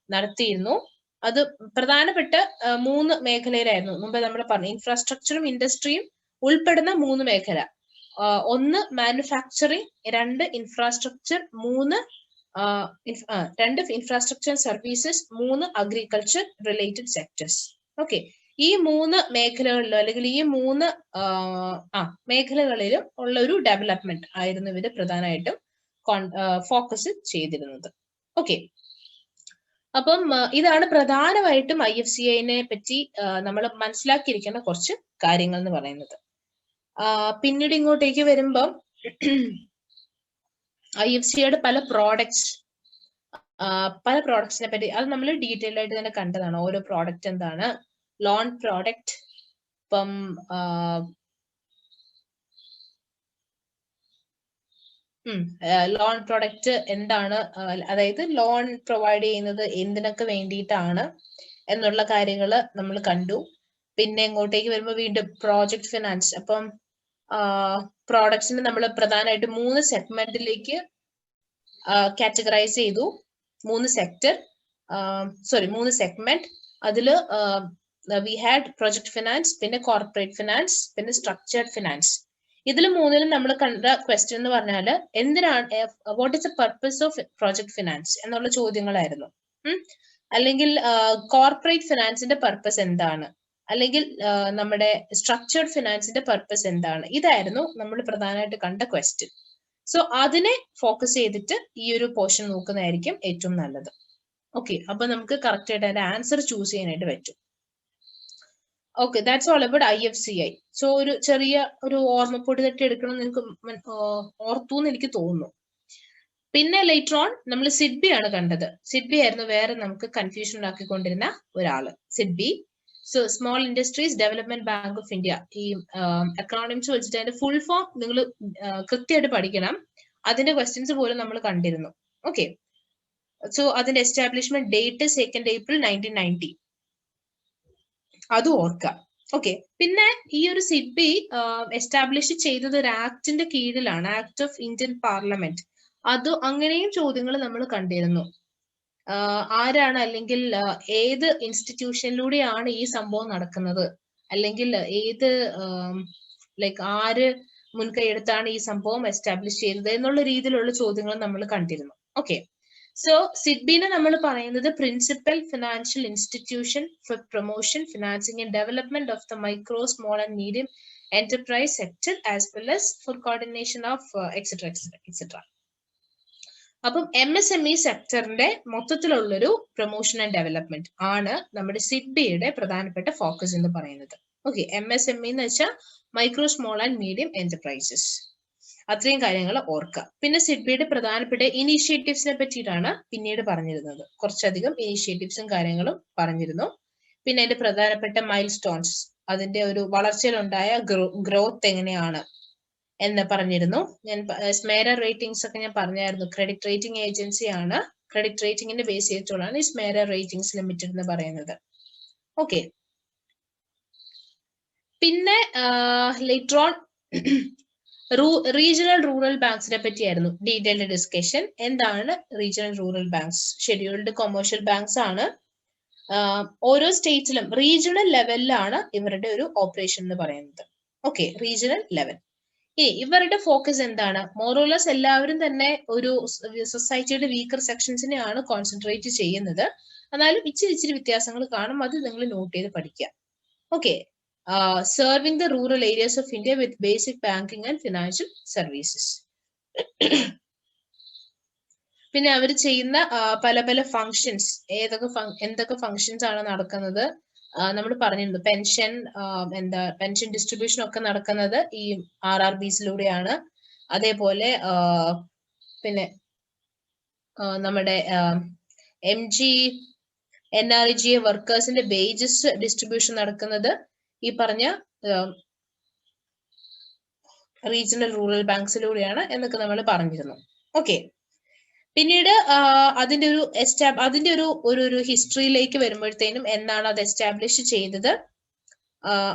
നടത്തിയിരുന്നു. അത് പ്രധാനപ്പെട്ട 3 മേഖലയിലായിരുന്നു. മുമ്പ് നമ്മൾ പറഞ്ഞു, ഇൻഫ്രാസ്ട്രക്ചറും ഇൻഡസ്ട്രിയും ഉൾപ്പെടുന്ന 3 മേഖല. 1 manufacturing, 2 infrastructure, 2 infrastructure services, 3 agriculture related sectors. Okay. ഈ 3 മേഖലകളിലും അല്ലെങ്കിൽ ഈ 3 മേഖലകളിലും ഉള്ള ഒരു ഡെവലപ്മെന്റ് ആയിരുന്നു ഇവര് പ്രധാനമായിട്ടും ഫോക്കസ് ചെയ്തിരുന്നത്. ഓക്കെ. അപ്പം ഇതാണ് പ്രധാനമായിട്ടും IFCIനെ പറ്റി നമ്മൾ മനസ്സിലാക്കിയിരിക്കേണ്ട കുറച്ച് കാര്യങ്ങൾ എന്ന് പറയുന്നത്. പിന്നീട് ഇങ്ങോട്ടേക്ക് വരുമ്പം IFCIയുടെ പല പ്രോഡക്ട്സിനെ പറ്റി അത് നമ്മൾ ഡീറ്റെയിൽ ആയിട്ട് തന്നെ കണ്ടതാണ്. ഓരോ പ്രോഡക്റ്റ് എന്താണ്, ലോൺ പ്രോഡക്റ്റ്, ഇപ്പം ലോൺ പ്രോഡക്റ്റ് എന്താണ്, അതായത് ലോൺ പ്രൊവൈഡ് ചെയ്യുന്നത് എന്തിനൊക്കെ വേണ്ടിയിട്ടാണ് എന്നുള്ള കാര്യങ്ങൾ നമ്മൾ കണ്ടു. പിന്നെ ഇങ്ങോട്ടേക്ക് വരുമ്പോൾ വീണ്ടും പ്രോജക്ട് ഫിനാൻസ്. അപ്പം പ്രോഡക്ട്സിന് നമ്മൾ പ്രധാനമായിട്ട് 3 സെഗ്മെന്റിലേക്ക് കാറ്റഗറൈസ് ചെയ്തു. 3 സെഗ്മെന്റ്. അതിൽ വി ഹാഡ് പ്രൊജക്ട് ഫിനാൻസ്, പിന്നെ കോർപ്പറേറ്റ് ഫിനാൻസ്, പിന്നെ സ്ട്രക്ചർഡ് ഫിനാൻസ്. ഇതിൽ 3ലും നമ്മൾ കണ്ട ക്വസ്റ്റ്യൻ എന്ന് പറഞ്ഞാൽ എന്തിനാണ്, what is the purpose of project finance എന്നുള്ള ചോദ്യങ്ങളായിരുന്നു. അല്ലെങ്കിൽ കോർപ്പറേറ്റ് ഫിനാൻസിന്റെ പർപ്പസ് എന്താണ്, അല്ലെങ്കിൽ നമ്മുടെ സ്ട്രക്ചർഡ് ഫിനാൻസിന്റെ പർപ്പസ് എന്താണ്, ഇതായിരുന്നു നമ്മൾ പ്രധാനമായിട്ട് കണ്ട ക്വസ്റ്റ്യൻ. സോ അതിനെ ഫോക്കസ് ചെയ്തിട്ട് ഈ ഒരു പോർഷൻ നോക്കുന്നതായിരിക്കും ഏറ്റവും നല്ലത്. ഓക്കെ. അപ്പൊ നമുക്ക് കറക്റ്റ് ആയിട്ട് അതിന്റെ ആൻസർ ചൂസ് ചെയ്യാനായിട്ട് പറ്റും. Okay, that's all about IFCI. So ഒരു ചെറിയ ഒരു ഓർമ്മപ്പൊടി തട്ടി എടുക്കണം നിങ്ങൾക്ക് ഓർത്തു എന്ന് എനിക്ക് തോന്നുന്നു. പിന്നെ ലേറ്റർ ഓൺ നമ്മൾ സിഡ്ബി ആണ് കണ്ടത്. സിഡ്ബി ആയിരുന്നു വേറെ നമുക്ക് കൺഫ്യൂഷൻ ഉണ്ടാക്കിക്കൊണ്ടിരുന്ന ഒരാള്. SIDBI, so small industries development bank of India. ഈ അക്രോണിംസ് വെച്ചിട്ട് അതിന്റെ ഫുൾ ഫോം നിങ്ങൾ കൃത്യമായിട്ട് പഠിക്കണം. അതിന്റെ ക്വസ്റ്റ്യൻസ് പോലും നമ്മൾ കണ്ടിരുന്നു. ഓക്കെ, സോ അതിന്റെ എസ്റ്റാബ്ലിഷ്മെന്റ് ഡേറ്റ് 2 April 1990. അത് ഓർക്കാം. ഓക്കെ, പിന്നെ ഈ ഒരു സിഡ്ബി എസ്റ്റാബ്ലിഷ് ചെയ്തത് ഒരു ആക്ടിന്റെ കീഴിലാണ്, ആക്ട് ഓഫ് ഇന്ത്യൻ പാർലമെന്റ്. അത് അങ്ങനെയും ചോദ്യങ്ങൾ നമ്മൾ കണ്ടിരുന്നു. ആരാണ് അല്ലെങ്കിൽ ഏത് ഇൻസ്റ്റിറ്റ്യൂഷനിലൂടെയാണ് ഈ സംഭവം നടക്കുന്നത്, അല്ലെങ്കിൽ ഏത് ലൈക്ക് ആര് മുൻകൈയെടുത്താണ് ഈ സംഭവം എസ്റ്റാബ്ലിഷ് ചെയ്തത് എന്നുള്ള രീതിയിലുള്ള ചോദ്യങ്ങൾ നമ്മൾ കണ്ടിരുന്നു. ഓക്കെ, സോ സിഡ്ബിനെ നമ്മൾ പറയുന്നത് principal financial institution for promotion, financing and development of the micro, small and medium enterprise sector as well as for coordination of etcetera etcetera. അപ്പം MSME സെക്ടറിന്റെ മൊത്തത്തിലുള്ളൊരു പ്രൊമോഷൻ ആൻഡ് ഡെവലപ്മെന്റ് ആണ് നമ്മുടെ സിഡ്ബിയുടെ പ്രധാനപ്പെട്ട ഫോക്കസ് എന്ന് പറയുന്നത്. ഓക്കെ, MSME എന്ന് വെച്ചാൽ micro, small and medium enterprises. അത്രയും കാര്യങ്ങൾ ഓർക്കുക. പിന്നെ സിഡ്ബിയുടെ പ്രധാനപ്പെട്ട ഇനീഷ്യേറ്റീവ്സിനെ പറ്റിയിട്ടാണ് പിന്നീട് പറഞ്ഞിരുന്നത്. കുറച്ചധികം ഇനീഷ്യേറ്റീവ്സും കാര്യങ്ങളും പറഞ്ഞിരുന്നു. പിന്നെ അതിന്റെ പ്രധാനപ്പെട്ട മൈൽ സ്റ്റോൺസ്, അതിന്റെ ഒരു വളർച്ചയിലുണ്ടായ ഗ്രോത്ത് എങ്ങനെയാണ് എന്ന് പറഞ്ഞിരുന്നു. ഞാൻ സ്മേര റേറ്റിംഗ്സ് ഒക്കെ ഞാൻ പറഞ്ഞായിരുന്നു. ക്രെഡിറ്റ് റേറ്റിംഗ് ഏജൻസി ആണ്, ക്രെഡിറ്റ് റേറ്റിംഗിന്റെ ബേസ് ചെയ്തിട്ടുള്ളതാണ് ഈ സ്മേര റേറ്റിംഗ്സ് ലിമിറ്റഡ് എന്ന് പറയുന്നത്. ഓക്കെ, പിന്നെ ലേറ്റർ ഓൺ റീജിയണൽ റൂറൽ ബാങ്ക്സിനെ പറ്റിയായിരുന്നു ഡീറ്റെയിൽഡ് ഡിസ്കഷൻ. എന്താണ് regional rural banks? Scheduled commercial banks ആണ്. ഓരോ സ്റ്റേറ്റിലും റീജിയണൽ ലെവലിലാണ് ഇവരുടെ ഒരു ഓപ്പറേഷൻ എന്ന് പറയുന്നത്. Okay, regional level. ഇവരുടെ ഫോക്കസ് എന്താണ്? മോറോലസ് എല്ലാവരും തന്നെ ഒരു സൊസൈറ്റിയുടെ വീക്കർ സെക്ഷൻസിനെയാണ് കോൺസെൻട്രേറ്റ് ചെയ്യുന്നത്. എന്നാലും ഇച്ചിരി വ്യത്യാസങ്ങൾ കാണും, അത് നിങ്ങൾ നോട്ട് ചെയ്ത് പഠിക്കുക. Okay, serving the rural areas of India with basic banking and financial services. പിന്നെ അവർ ചെയ്യുന്ന പല പല ഫങ്ഷൻസ്, എന്തൊക്കെ ഫങ്ഷൻസ് ആണ് നടക്കുന്നത് നമ്മൾ പറഞ്ഞിരുന്നു. പെൻഷൻ ഡിസ്ട്രിബ്യൂഷൻ ഒക്കെ നടക്കുന്നത് ഈ RRBസിലൂടെയാണ്. അതേപോലെ പിന്നെ നമ്മുടെ MG NREGA വർക്കേഴ്സിന്റെ വേജസ് ഡിസ്ട്രിബ്യൂഷൻ നടക്കുന്നത് ഈ പറഞ്ഞ റീജിയണൽ റൂറൽ ബാങ്ക്സിലൂടെയാണ് എന്നൊക്കെ നമ്മൾ പറഞ്ഞിരുന്നു. ഓക്കെ, പിന്നീട് അതിന്റെ ഒരു ഹിസ്റ്ററിയിലേക്ക് വരുമ്പോഴത്തേനും എന്നാണ് അത് എസ്റ്റാബ്ലിഷ് ചെയ്തത്?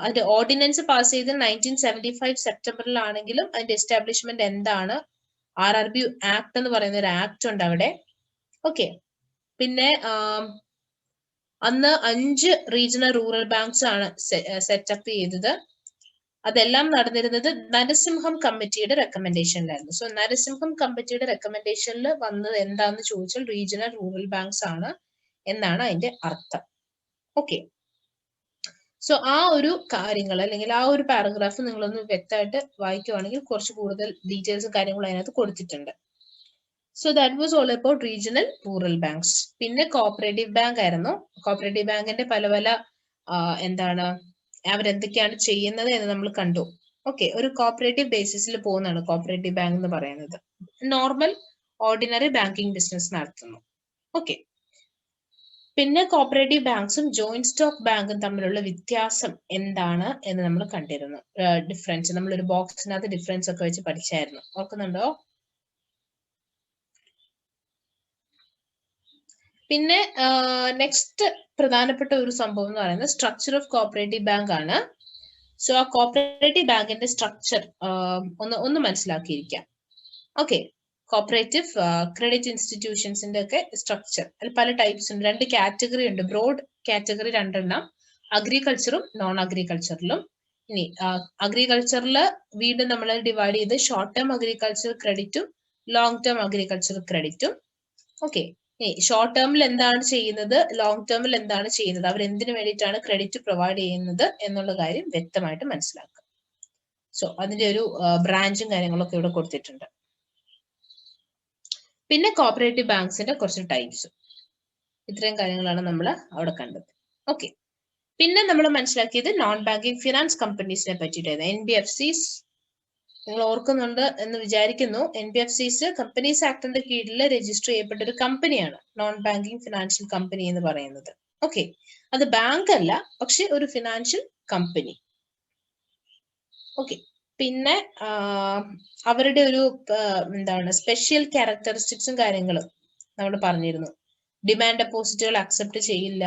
അതിന്റെ ഓർഡിനൻസ് പാസ് ചെയ്ത് 1975 സെപ്റ്റംബറിലാണെങ്കിലും അതിന്റെ എസ്റ്റാബ്ലിഷ്മെന്റ് എന്താണ്? RRB ആക്ട് എന്ന് പറയുന്ന ഒരു ആക്ട് ഉണ്ട് അവിടെ. ഓക്കെ, പിന്നെ അന്ന് 5 റീജിയണൽ റൂറൽ ബാങ്ക്സ് ആണ് സെറ്റപ്പ് ചെയ്തത്. അതെല്ലാം നടന്നിരുന്നത് നരസിംഹം കമ്മിറ്റിയുടെ റെക്കമെൻഡേഷനിലായിരുന്നു. സോ നരസിംഹം കമ്മിറ്റിയുടെ റെക്കമെൻഡേഷനിൽ വന്നത് എന്താന്ന് ചോദിച്ചാൽ റീജിയണൽ റൂറൽ ബാങ്ക്സ് ആണ് എന്നാണ് അതിന്റെ അർത്ഥം. ഓക്കെ, സോ ആ ഒരു കാര്യങ്ങൾ അല്ലെങ്കിൽ ആ ഒരു പാരഗ്രാഫ് നിങ്ങളൊന്ന് വ്യക്തമായിട്ട് വായിക്കുവാണെങ്കിൽ കുറച്ച് കൂടുതൽ ഡീറ്റെയിൽസും കാര്യങ്ങളും അതിനകത്ത് കൊടുത്തിട്ടുണ്ട്. So that was all about regional rural banks. പിന്നെ കോപ്പറേറ്റീവ് ബാങ്ക് ആയിരുന്നു. കോപ്പറേറ്റീവ് ബാങ്കിന്റെ പല എന്താണ് അവരെന്തൊക്കെയാണ് ചെയ്യുന്നത് എന്ന് നമ്മൾ കണ്ടു. ഓക്കെ, ഒരു കോപ്പറേറ്റീവ് ബേസിസിൽ പോകുന്നതാണ് കോപ്പറേറ്റീവ് ബാങ്ക് എന്ന് പറയുന്നത്. നോർമൽ ഓർഡിനറി ബാങ്കിങ് ബിസിനസ് നടത്തുന്നു. ഓക്കെ, പിന്നെ കോപ്പറേറ്റീവ് ബാങ്ക്സും ജോയിന്റ് സ്റ്റോക്ക് ബാങ്കും തമ്മിലുള്ള വ്യത്യാസം എന്താണ് എന്ന് നമ്മൾ കണ്ടിരുന്നു. ഡിഫറൻസ് നമ്മളൊരു ബോക്സിനകത്ത് ഡിഫറൻസ് ഒക്കെ വെച്ച് പഠിച്ചായിരുന്നു, ഓർക്കുന്നുണ്ടോ? പിന്നെ നെക്സ്റ്റ് പ്രധാനപ്പെട്ട ഒരു സംഭവം എന്ന് പറയുന്നത് സ്ട്രക്ചർ ഓഫ് കോപ്പറേറ്റീവ് ബാങ്ക് ആണ്. സോ ആ കോപ്പറേറ്റീവ് ബാങ്കിന്റെ സ്ട്രക്ചർ ഒന്ന് മനസ്സിലാക്കിയിരിക്കാം. ഓക്കെ, കോപ്പറേറ്റീവ് ക്രെഡിറ്റ് ഇൻസ്റ്റിറ്റ്യൂഷൻസിന്റെ ഒക്കെ സ്ട്രക്ചർ പല ടൈപ്സ് ഉണ്ട്. 2 കാറ്റഗറി ഉണ്ട്, ബ്രോഡ് കാറ്റഗറി 2 അഗ്രികൾച്ചറും നോൺ അഗ്രികൾച്ചറിലും. ഇനി അഗ്രികൾച്ചറിൽ വീണ്ടും നമ്മൾ ഡിവൈഡ് ചെയ്ത് ഷോർട്ട് ടേം അഗ്രികൾച്ചർ ക്രെഡിറ്റും ലോങ് ടേം അഗ്രികൾച്ചർ ക്രെഡിറ്റും. ഓക്കെ, ഷോർട്ട് ടേമിൽ എന്താണ് ചെയ്യുന്നത്, ലോങ് ടേമിൽ എന്താണ് ചെയ്യുന്നത്, അവർ എന്തിനു വേണ്ടിയിട്ടാണ് ക്രെഡിറ്റ് പ്രൊവൈഡ് ചെയ്യുന്നത് എന്നുള്ള കാര്യം വ്യക്തമായിട്ട് മനസ്സിലാക്കുക. സോ അതിന്റെ ഒരു ബ്രാഞ്ചും കാര്യങ്ങളൊക്കെ ഇവിടെ കൊടുത്തിട്ടുണ്ട്. പിന്നെ കോപ്പറേറ്റീവ് ബാങ്ക്സിന്റെ കുറച്ച് ടൈപ്സ്. ഇത്രയും കാര്യങ്ങളാണ് നമ്മൾ അവിടെ കണ്ടത്. ഓക്കെ, പിന്നെ നമ്മൾ മനസ്സിലാക്കിയത് നോൺ ബാങ്കിങ് ഫിനാൻസ് കമ്പനീസിനെ പറ്റിയിട്ടായിരുന്നു. NBFCs നിങ്ങൾ ഓർക്കുന്നുണ്ട് എന്ന് വിചാരിക്കുന്നു. NBFCs കമ്പനീസ് ആക്ടിന്റെ കീഴിൽ രജിസ്റ്റർ ചെയ്യപ്പെട്ട ഒരു കമ്പനിയാണ് നോൺ ബാങ്കിങ് ഫിനാൻഷ്യൽ കമ്പനി എന്ന് പറയുന്നത്. ഓക്കെ, അത് ബാങ്ക് അല്ല, പക്ഷെ ഒരു ഫിനാൻഷ്യൽ കമ്പനി. ഓക്കെ, പിന്നെ അവരുടെ ഒരു എന്താണ് സ്പെഷ്യൽ ക്യാരക്ടറിസ്റ്റിക്സും കാര്യങ്ങളും നമ്മൾ പറഞ്ഞിരുന്നു. ഡിമാൻഡ് ഡെപ്പോസിറ്റുകൾ അക്സെപ്റ്റ് ചെയ്യില്ല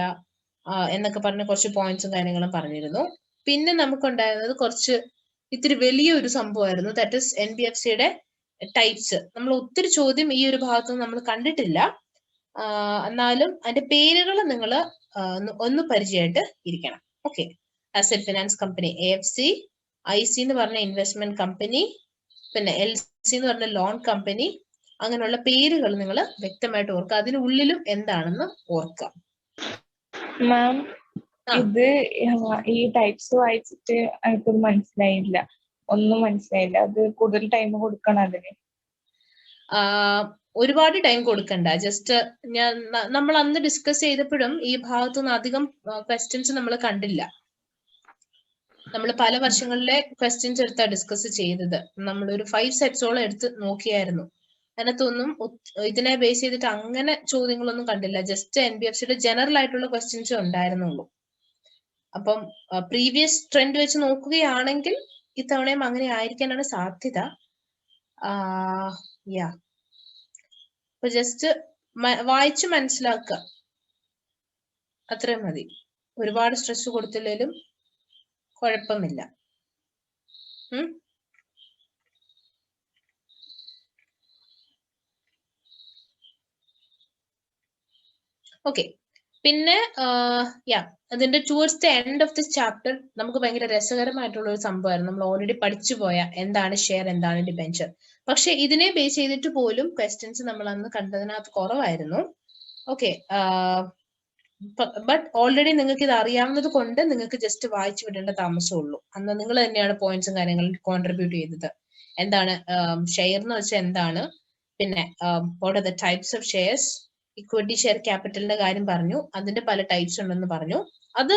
എന്നൊക്കെ പറഞ്ഞ കുറച്ച് പോയിന്റ്സും കാര്യങ്ങളും പറഞ്ഞിരുന്നു. പിന്നെ നമുക്കുണ്ടായിരുന്നത് കുറച്ച് ഇത്തിരി വലിയൊരു സംഭവമായിരുന്നു, ദാറ്റ് ഇസ് NBFCയുടെ ടൈപ്സ്. നമ്മൾ ഒത്തിരി ചോദ്യം ഈ ഒരു ഭാഗത്ത് നമ്മൾ കണ്ടിട്ടില്ല, എന്നാലും അതിന്റെ പേരുകൾ നിങ്ങൾ ഒന്ന് പരിചയമായിട്ട് ഇരിക്കണം. Okay, asset finance company AFC, IC എന്ന് പറഞ്ഞ ഇൻവെസ്റ്റ്മെന്റ് കമ്പനി, പിന്നെ LC എന്ന് പറഞ്ഞ ലോൺ കമ്പനി, അങ്ങനെയുള്ള പേരുകൾ നിങ്ങൾ വ്യക്തമായിട്ട് ഓർക്കുക. അതിനുള്ളിലും എന്താണെന്ന് ഓർക്കുക. മാം, ഇത് ഈ ടൈപ്സ് വായിച്ചിട്ട് എനിക്ക് മനസ്സിലായില്ല, ഒന്നും മനസ്സിലായില്ല. അത് കൂടുതൽ ടൈം കൊടുക്കണം അതിന്? ഒരുപാട് ടൈം കൊടുക്കണ്ട. ജസ്റ്റ് നമ്മൾ അന്ന് ഡിസ്കസ് ചെയ്തപ്പോഴും ഈ ഭാഗത്തുനിന്ന് അധികം ക്വസ്റ്റ്യൻസ് നമ്മൾ കണ്ടില്ല. നമ്മൾ പല വർഷങ്ങളിലെ ക്വസ്റ്റ്യൻസ് എടുത്താ ഡിസ്കസ് ചെയ്തത്. നമ്മളൊരു 5 സെറ്റ്സോളം എടുത്ത് നോക്കിയായിരുന്നു. അതിനകത്തൊന്നും ഇതിനെ ബേസ് ചെയ്തിട്ട് അങ്ങനെ ചോദ്യങ്ങളൊന്നും കണ്ടില്ല. ജസ്റ്റ് NBFCയുടെ ജനറൽ ആയിട്ടുള്ള ക്വസ്റ്റ്യൻസ് ഉണ്ടായിരുന്നുള്ളൂ. അപ്പം പ്രീവിയസ് ട്രെൻഡ് വെച്ച് നോക്കുകയാണെങ്കിൽ ഇത്തവണയും അങ്ങനെ ആയിരിക്കാനാണ് സാധ്യത. യാ, അപ്പൊ ജസ്റ്റ് വായിച്ച് മനസ്സിലാക്കുക, അത്രയും മതി. ഒരുപാട് സ്ട്രെസ് കൊടുത്തില്ലേലും കുഴപ്പമില്ല. ഓക്കെ, പിന്നെ അതിന്റെ towards the end of this chapter നമുക്ക് ഭയങ്കര രസകരമായിട്ടുള്ള ഒരു സംഭവമായിരുന്നു. നമ്മൾ ഓൾറെഡി പഠിച്ചു പോയ എന്താണ് ഷെയർ, എന്താണ് ഡിബെഞ്ചർ. പക്ഷെ ഇതിനെ ബേസ് ചെയ്തിട്ട് പോലും ക്വസ്റ്റ്യൻസ് നമ്മൾ അന്ന് കണ്ടതിനകത്ത് കുറവായിരുന്നു. ഓക്കെ, ബട്ട് ഓൾറെഡി നിങ്ങൾക്ക് ഇത് അറിയാവുന്നത് കൊണ്ട് നിങ്ങൾക്ക് ജസ്റ്റ് വായിച്ചു വിടേണ്ട താമസമുള്ളൂ. അന്ന് നിങ്ങൾ തന്നെയാണ് പോയിന്റ്സും കാര്യങ്ങളും കോൺട്രിബ്യൂട്ട് ചെയ്തത്. എന്താണ് ഷെയർ എന്ന് വെച്ചാൽ എന്താണ്, പിന്നെ what are the types of shares, equity share ക്യാപിറ്റലിന്റെ കാര്യം പറഞ്ഞു, അതിന്റെ പല ടൈപ്സ് ഉണ്ടെന്ന് പറഞ്ഞു. അത്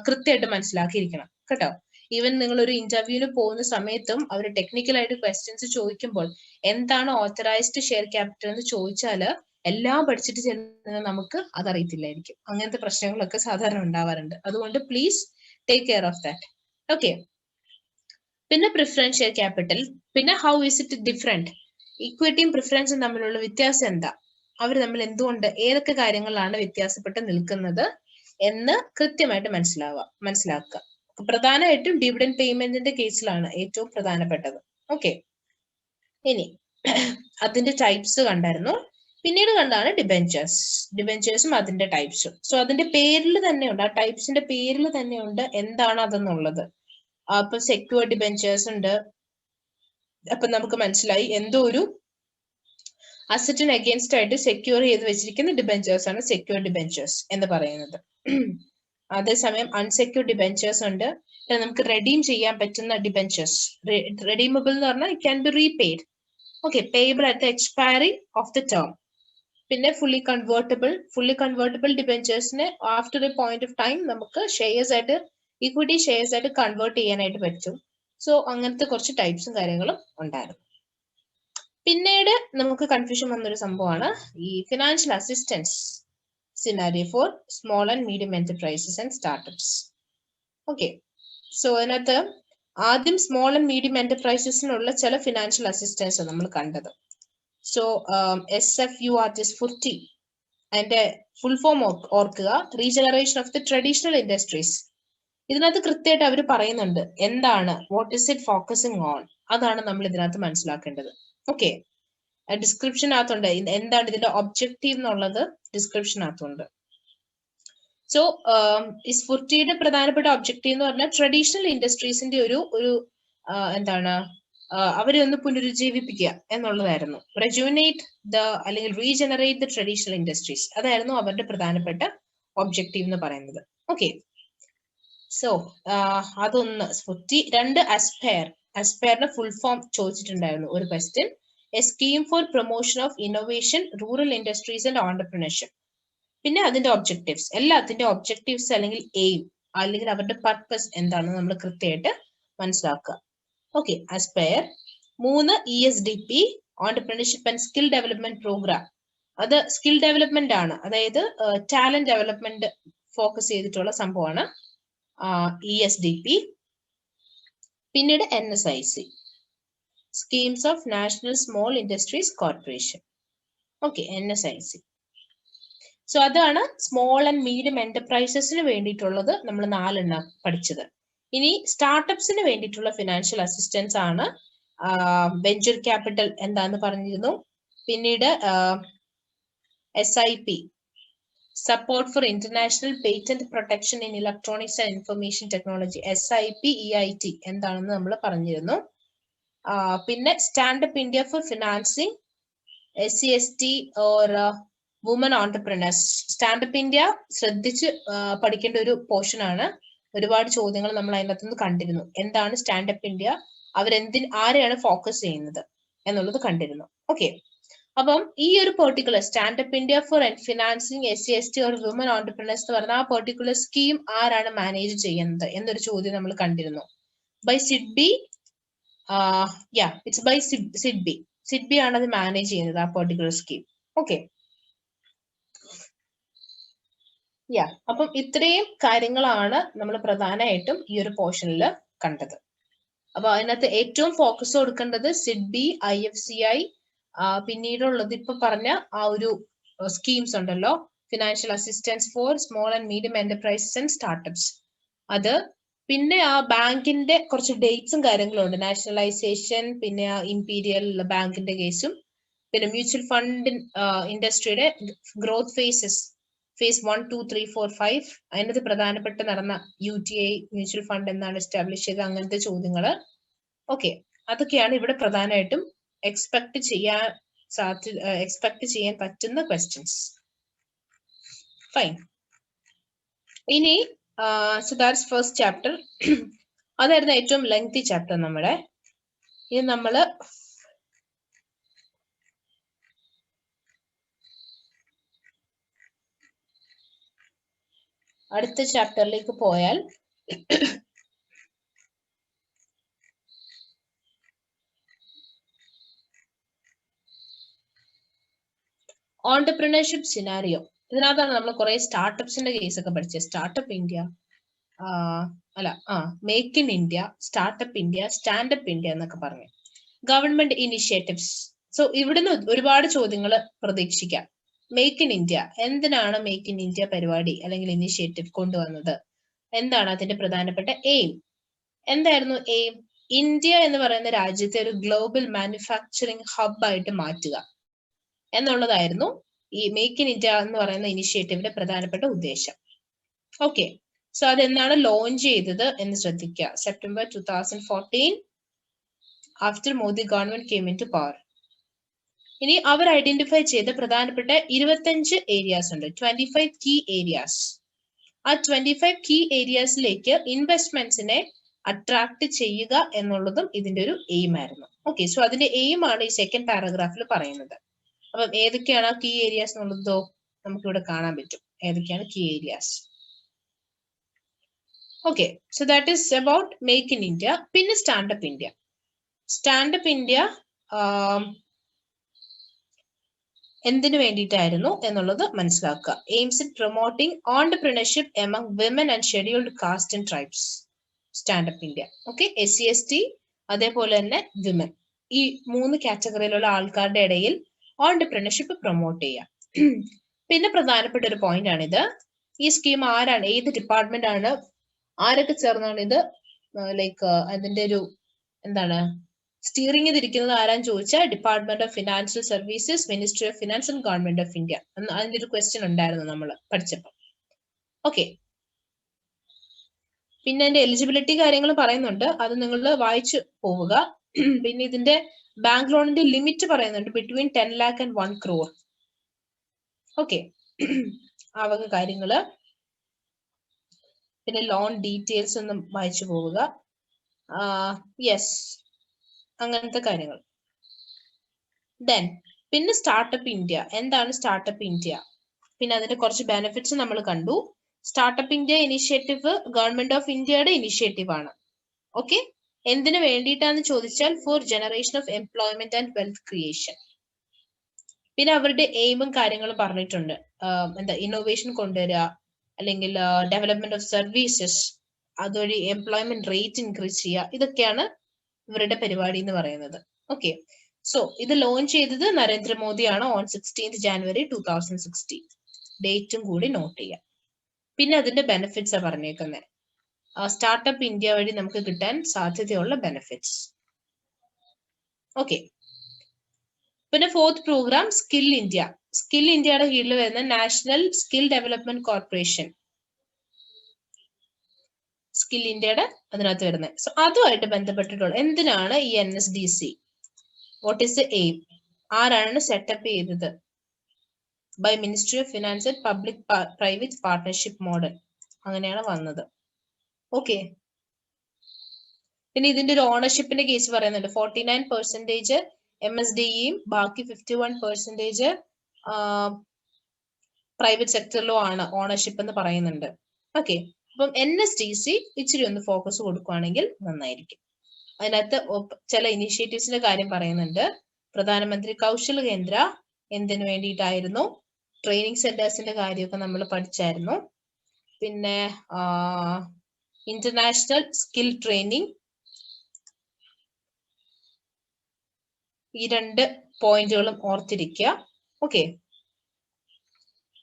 കൃത്യമായിട്ട് മനസ്സിലാക്കിയിരിക്കണം കേട്ടോ. ഈവൻ നിങ്ങൾ ഒരു ഇന്റർവ്യൂവിന് പോകുന്ന സമയത്തും അവർ ടെക്നിക്കലായിട്ട് ക്വസ്റ്റ്യൻസ് ചോദിക്കുമ്പോൾ എന്താണ് ഓത്തറൈസ്ഡ് ഷെയർ ക്യാപിറ്റൽ എന്ന് ചോദിച്ചാൽ എല്ലാം പഠിച്ചിട്ട് ചെല്ലുന്ന നമുക്ക് അതറിയത്തില്ലായിരിക്കും. അങ്ങനത്തെ പ്രശ്നങ്ങളൊക്കെ സാധാരണ ഉണ്ടാവാറുണ്ട്. അതുകൊണ്ട് please take care of that. Okay, പിന്നെ പ്രിഫറൻസ് ഷെയർ ക്യാപിറ്റൽ, പിന്നെ ഹൗ ഇസ് ഇറ്റ് ഡിഫറെന്റ്, ഇക്വിറ്റിയും പ്രിഫറൻസും തമ്മിലുള്ള വ്യത്യാസം എന്താ, അവർ തമ്മിൽ എന്തുകൊണ്ട് ഏതൊക്കെ കാര്യങ്ങളിലാണ് വ്യത്യാസപ്പെട്ട് നിൽക്കുന്നത് എന്ന് കൃത്യമായിട്ട് മനസ്സിലാക്കുക. പ്രധാനമായിട്ടും ഡിവിഡൻഡ് പേയ്മെന്റിന്റെ കേസിലാണ് ഏറ്റവും പ്രധാനപ്പെട്ടത്. ഓക്കെ, ഇനി അതിന്റെ ടൈപ്സ് കണ്ടായിരുന്നു. പിന്നീട് കണ്ടാണ് ഡിബെഞ്ചേഴ്സും അതിന്റെ ടൈപ്സും. സോ അതിന്റെ പേരിൽ തന്നെയുണ്ട്, ആ ടൈപ്സിന്റെ പേരിൽ തന്നെയുണ്ട് എന്താണ് അതെന്നുള്ളത്. അപ്പൊ സെക്യൂർഡ് ഡിബെഞ്ചേഴ്സ് ഉണ്ട്. അപ്പൊ നമുക്ക് മനസ്സിലായി എന്തോ ഒരു അസറ്റിന് അഗേൻസ്റ്റ് ആയിട്ട് സെക്യൂർ ചെയ്ത് വെച്ചിരിക്കുന്ന ഡിബെഞ്ചേഴ്സ് ആണ് സെക്യൂർഡ് ഡിബെഞ്ചേഴ്സ് എന്ന് പറയുന്നത്. അതേസമയം അൺസെക്യൂർഡ് ഡിബെഞ്ചേഴ്സ് ഉണ്ട്. നമുക്ക് റെഡീം ചെയ്യാൻ പറ്റുന്ന ഡിബെഞ്ചേഴ്സ്, റെഡീമബിൾ എന്ന് പറഞ്ഞാൽ it can be repaid. Okay, payable at the expiry of the term. പിന്നെ ഫുള്ളി കൺവേർട്ടബിൾ ഡിബെഞ്ചേഴ്സിനെ after a point of time നമുക്ക് ഷെയർസ് ആയിട്ട്, ഇക്വിറ്റി ഷെയർസ് ആയിട്ട് കൺവേർട്ട് ചെയ്യാനായിട്ട് പറ്റും. സോ അങ്ങനത്തെ കുറച്ച് ടൈപ്സും കാര്യങ്ങളും ഉണ്ടായിരുന്നു. പിന്നീട് നമുക്ക് കൺഫ്യൂഷൻ വന്നൊരു സംഭവമാണ് ഈ financial assistance scenario four small and medium enterprises and startups. Okay, so അതിനകത്ത് ആദ്യം സ്മോൾ ആൻഡ് മീഡിയം എന്റർപ്രൈസസിനുള്ള ചില ഫിനാൻഷ്യൽ അസിസ്റ്റൻസ് നമ്മൾ കണ്ടത്. സോ SFURT അതിന്റെ ഫുൾ ഫോം ഓർക്കുക, regeneration of the traditional industries. ഇതിനകത്ത് കൃത്യമായിട്ട് അവർ പറയുന്നുണ്ട് എന്താണ്, what is it focusing on, അതാണ് നമ്മൾ ഇതിനകത്ത് മനസ്സിലാക്കേണ്ടത്. ഓക്കെ, ഡിസ്ക്രിപ്ഷനകത്തുണ്ട് എന്താണ് ഇതിന്റെ ഒബ്ജക്റ്റീവ് എന്നുള്ളത്, ഡിസ്ക്രിപ്ഷനകത്തുണ്ട്. സോ സ്ഫുർട്ടിയുടെ പ്രധാനപ്പെട്ട ഒബ്ജക്റ്റീവ് എന്ന് പറഞ്ഞാൽ ട്രഡീഷണൽ ഇൻഡസ്ട്രീസിന്റെ ഒരു എന്താണ് അവരെ ഒന്ന് പുനരുജ്ജീവിപ്പിക്കുക എന്നുള്ളതായിരുന്നു. റെജുവിനേറ്റ് അല്ലെങ്കിൽ റീജനറേറ്റ് ദ ട്രഡീഷണൽ ഇൻഡസ്ട്രീസ്, അതായിരുന്നു അവരുടെ പ്രധാനപ്പെട്ട ഒബ്ജക്റ്റീവ് എന്ന് പറയുന്നത്. ഓക്കെ, സോ അതൊന്ന് സ്ഫുർട്ടി. രണ്ട് അസ്പയറിന്റെ ഫുൾ ഫോം ചോദിച്ചിട്ടുണ്ടായിരുന്നു ഒരു question. A scheme for promotion of innovation, rural industries and entrepreneurship. പിന്നെ അതിന്റെ ഒബ്ജക്റ്റീവ്സ്, എല്ലാത്തിന്റെ ഒബ്ജക്റ്റീവ്സ് അല്ലെങ്കിൽ എയിം അല്ലെങ്കിൽ അവരുടെ പർപ്പസ് എന്താണെന്ന് നമ്മൾ കൃത്യമായിട്ട് മനസ്സിലാക്കുക. Okay, as per 3 ESDP entrepreneurship and skill development programme. അത് സ്കിൽ ഡെവലപ്മെന്റ് ആണ്, അതായത് ടാലന്റ് ഡെവലപ്മെന്റ് ഫോക്കസ് ചെയ്തിട്ടുള്ള സംഭവമാണ് ESDP. പിന്നീട് NSIC, schemes of national small industries corporation. Okay, NSIC. So അതാണ് സ്മോൾ ആൻഡ് മീഡിയം എന്റർപ്രൈസസിന് വേണ്ടിയിട്ടുള്ളത് നമ്മൾ 4 പഠിച്ചത്. ഇനി സ്റ്റാർട്ടപ്സിന് വേണ്ടിയിട്ടുള്ള ഫിനാൻഷ്യൽ അസിസ്റ്റൻസ് ആണ് വെഞ്ചർ ക്യാപിറ്റൽ എന്താന്ന് പറഞ്ഞിരുന്നു. പിന്നീട് SIP, support for international patent protection in electronics and information technology, SIP EIT എന്താണെന്ന് നമ്മൾ പറഞ്ഞിരുന്നു. പിന്നെ standup India for financing SC/ST or woman entrepreneurs. Standup India ശ്രദ്ധിച്ച് പഠിക്കേണ്ട ഒരു പോർഷൻ ആണ്. ഒരുപാട് ചോദ്യങ്ങൾ നമ്മൾ അതിനകത്ത് നിന്ന് കണ്ടിരുന്നു. എന്താണ് സ്റ്റാൻഡപ്പ് ഇന്ത്യ, ആരെയാണ് ഫോക്കസ് ചെയ്യുന്നത് എന്നുള്ളത് കണ്ടിരുന്നു. ഓക്കെ, അപ്പം ഈ ഒരു particular standup India for financing SC/ST or woman entrepreneurs എന്ന് പറഞ്ഞ ആ പെർട്ടിക്കുലർ സ്കീം ആരാണ് മാനേജ് ചെയ്യുന്നത് എന്നൊരു ചോദ്യം നമ്മൾ കണ്ടിരുന്നു. By SIDBI. It's by SIDBI. SIDBI ആണ് അത് മാനേജ് ചെയ്യുന്നത്, ആ പെർട്ടിക്കുലർ സ്കീം. ഓക്കെ, അപ്പം ഇത്രയും കാര്യങ്ങളാണ് നമ്മൾ പ്രധാനമായിട്ടും ഈ ഒരു പോർഷനിൽ കണ്ടത്. അപ്പൊ അതിനകത്ത് ഏറ്റവും ഫോക്കസ് കൊടുക്കേണ്ടത് സിഡ്ബി, IFCI, പിന്നീടുള്ളത് ഇപ്പൊ പറഞ്ഞ ആ ഒരു സ്കീംസ് ഉണ്ടല്ലോ, financial assistance for small and medium enterprises and startups. അത് പിന്നെ ആ ബാങ്കിന്റെ കുറച്ച് ഡേറ്റ്സും കാര്യങ്ങളും ഉണ്ട്. നാഷണലൈസേഷൻ, പിന്നെ ഇംപീരിയൽ ബാങ്കിന്റെ കേസും, പിന്നെ മ്യൂച്വൽ ഫണ്ട് ഇൻഡസ്ട്രിയുടെ ഗ്രോത്ത് ഫേസസ്, ഫേസ് 1, 2, 3, 4, 5. അതിനകത്ത് പ്രധാനപ്പെട്ട നടന്ന UTI മ്യൂച്വൽ ഫണ്ട് എന്നാണ് എസ്റ്റാബ്ലിഷ് ചെയ്തത്, അങ്ങനത്തെ ചോദ്യങ്ങൾ. ഓക്കെ, അതൊക്കെയാണ് ഇവിടെ പ്രധാനമായിട്ടും എക്സ്പെക്ട് ചെയ്യാൻ പറ്റുന്ന ക്വസ്റ്റ്യൻസ്. ഫൈൻ. ഇനി സോ ദാറ്റ്സ് ഫസ്റ്റ് ചാപ്റ്റർ. അതായിരുന്നു ഏറ്റവും ലെങ്തി ചാപ്റ്റർ നമ്മുടെ. ഇനി നമ്മള് അടുത്ത ചാപ്റ്ററിലേക്ക് പോയാൽ ഓണ്ടർപ്രണർഷിപ്പ് സിനാരിയോ. ഇതിനകത്താണ് നമ്മൾ കുറെ സ്റ്റാർട്ടപ്സിന്റെ കേസ് ഒക്കെ പഠിച്ചത്. Startup India, make in India, startup India, standup India എന്നൊക്കെ പറഞ്ഞു. Government initiatives. സോ ഇവിടുന്ന് ഒരുപാട് ചോദ്യങ്ങൾ പ്രതീക്ഷിക്കാം. മേക്ക് ഇൻ ഇന്ത്യ, എന്തിനാണ് മേക്ക് ഇൻ ഇന്ത്യ പരിപാടി അല്ലെങ്കിൽ ഇനിഷ്യേറ്റീവ് കൊണ്ടുവന്നത്? എന്താണ് അതിന്റെ പ്രധാനപ്പെട്ട എയിം? എന്തായിരുന്നു എയിം? ഇന്ത്യ എന്ന് പറയുന്ന രാജ്യത്തെ ഒരു ഗ്ലോബൽ മാനുഫാക്ചറിങ് ഹബ് ആയിട്ട് മാറ്റുക എന്നുള്ളതായിരുന്നു ഈ മേക്ക് ഇൻ ഇന്ത്യ എന്ന് പറയുന്ന ഇനിഷ്യേറ്റീവിന്റെ പ്രധാനപ്പെട്ട ഉദ്ദേശം. ഓക്കെ, സോ അതെന്നാണ് ലോഞ്ച് ചെയ്തത് എന്ന് ശ്രദ്ധിക്കുക. September 2014, after Modi government came in to power. ഇനി അവർ ഐഡന്റിഫൈ ചെയ്ത പ്രധാനപ്പെട്ട 25 ഏരിയാസ് ഉണ്ട്, 25 കീ ഏരിയാസ്. ആ 25 കീ ഏരിയാസിലേക്ക് ഇൻവെസ്റ്റ്മെന്റ്സിനെ അട്രാക്ട് ചെയ്യുക എന്നുള്ളതും ഇതിന്റെ ഒരു എയിം ആയിരുന്നു. ഓക്കെ, സോ അതിന്റെ എയിം ആണ് ഈ സെക്കൻഡ് പാരഗ്രാഫിൽ പറയുന്നത്. അപ്പം ഏതൊക്കെയാണ് ആ കീ ഏരിയാസ് എന്നുള്ളതോ നമുക്കിവിടെ കാണാൻ പറ്റും. ഏതൊക്കെയാണ് key areas? Okay, so that is about make in India. പിന്നെ സ്റ്റാൻഡപ്പ് ഇന്ത്യ. സ്റ്റാൻഡപ്പ് ഇന്ത്യ എന്തിനു വേണ്ടിയിട്ടായിരുന്നു എന്നുള്ളത് മനസ്സിലാക്കുക. Aims in promoting entrepreneurship among women and scheduled caste and tribes. Standup India. Okay, SC/ST അതേപോലെ തന്നെ വിമൻ, ഈ 3 കാറ്റഗറിയിലുള്ള ആൾക്കാരുടെ ഇടയിൽ ഓണ്ടർപ്രണർഷിപ്പ് പ്രൊമോട്ട് ചെയ്യുക. പിന്നെ പ്രധാനപ്പെട്ട ഒരു പോയിന്റ് ആണിത്. ഈ സ്കീം ആരാണ്, ഏത് ഡിപ്പാർട്ട്മെന്റ് ആണ്, ആരൊക്കെ ചേർന്നാണ് ഇത് ലൈക്ക് അതിന്റെ ഒരു എന്താണ് സ്റ്റിയറിംഗ് ചെയ്തിരിക്കുന്നത് ആരാന്ന് ചോദിച്ചാൽ department of financial services, ministry of finance and government of India. അതിന്റെ ഒരു ക്വസ്റ്റ്യൻ ഉണ്ടായിരുന്നു നമ്മൾ പഠിച്ചപ്പോൾ. ഓക്കെ, പിന്നെ അതിന്റെ എലിജിബിലിറ്റി കാര്യങ്ങൾ പറയുന്നുണ്ട്, അത് നിങ്ങൾ വായിച്ചു പോവുക. പിന്നെ ഇതിന്റെ ബാങ്ക് ലോണിന്റെ ലിമിറ്റ് പറയുന്നുണ്ട്, between 10 lakh and 1 crore. Okay, ആ വക കാര്യങ്ങള്. പിന്നെ ലോൺ ഡീറ്റെയിൽസ് ഒന്നും വായിച്ചു പോവുക. യെസ്, അങ്ങനത്തെ കാര്യങ്ങൾ. ദെൻ പിന്നെ സ്റ്റാർട്ടപ്പ് ഇന്ത്യ. എന്താണ് സ്റ്റാർട്ടപ്പ് ഇന്ത്യ? പിന്നെ അതിന്റെ കുറച്ച് ബെനിഫിറ്റ്സ് നമ്മൾ കണ്ടു. Startup India initiative government of ഇന്ത്യയുടെ ഇനിഷ്യേറ്റീവ് ആണ്. ഓക്കെ, എന്തിനു വേണ്ടിയിട്ടാന്ന് ചോദിച്ചാൽ four generation of employment and wealth creation. പിന്നെ അവരുടെ എയിമും കാര്യങ്ങളും പറഞ്ഞിട്ടുണ്ട്. എന്താ ഇന്നോവേഷൻ കൊണ്ടുവരിക, അല്ലെങ്കിൽ ഡെവലപ്മെന്റ് ഓഫ് സർവീസസ്, അതുവഴി എംപ്ലോയ്മെന്റ് റേറ്റ് ഇൻക്രീസ് ചെയ്യുക. ഇതൊക്കെയാണ് ഇവരുടെ പരിപാടി എന്ന് പറയുന്നത്. ഓക്കെ, സോ ഇത് ലോഞ്ച് ചെയ്തത് നരേന്ദ്രമോദിയാണ് ഓൺ 16th January 2016. ഡേറ്റും കൂടി നോട്ട് ചെയ്യാം. പിന്നെ അതിന്റെ ബെനിഫിറ്റ്സ് പറഞ്ഞേക്കുന്നത്. സ്റ്റാർട്ടപ്പ് ഇന്ത്യ വഴി നമുക്ക് കിട്ടാൻ സാധ്യതയുള്ള ബെനിഫിറ്റ്സ്. ഓക്കെ, പിന്നെ fourth programme skill India. Skill ഇന്ത്യയുടെ കീഴിൽ വരുന്ന national skill development corporation, skill ഇന്ത്യയുടെ അതിനകത്ത് വരുന്നത്. സോ അതുമായിട്ട് ബന്ധപ്പെട്ടിട്ടുള്ള എന്തിനാണ് ഈ NSDC, what is the aim, ആരാണ് സെറ്റപ്പ് ചെയ്തത്? By ministry of finance and public private partnership model, അങ്ങനെയാണ് വന്നത്. ഓക്കെ, പിന്നെ ഇതിന്റെ ഒരു ഓണർഷിപ്പിന്റെ കേസ് പറയുന്നുണ്ട്. 49% MSDEയും ബാക്കി 51% പ്രൈവറ്റ് സെക്ടറിലും ആണ് ഓണർഷിപ്പ് എന്ന് പറയുന്നുണ്ട്. ഓക്കെ, അപ്പം NSDC ഇച്ചിരി ഒന്ന് ഫോക്കസ് കൊടുക്കുകയാണെങ്കിൽ നന്നായിരിക്കും. അതിനകത്ത് ചില ഇനിഷ്യേറ്റീവ്സിന്റെ കാര്യം പറയുന്നുണ്ട്. പ്രധാനമന്ത്രി കൗശൽ കേന്ദ്ര എന്തിനു വേണ്ടിയിട്ടായിരുന്നു? ട്രെയിനിങ് സെന്റേഴ്സിന്റെ കാര്യമൊക്കെ നമ്മൾ പഠിച്ചായിരുന്നു. പിന്നെ ഇന്റർനാഷണൽ സ്കിൽ ട്രെയിനിങ്, ഈ 2 പോയിന്റുകളും ഓർത്തിരിക്കുക. ഓക്കെ,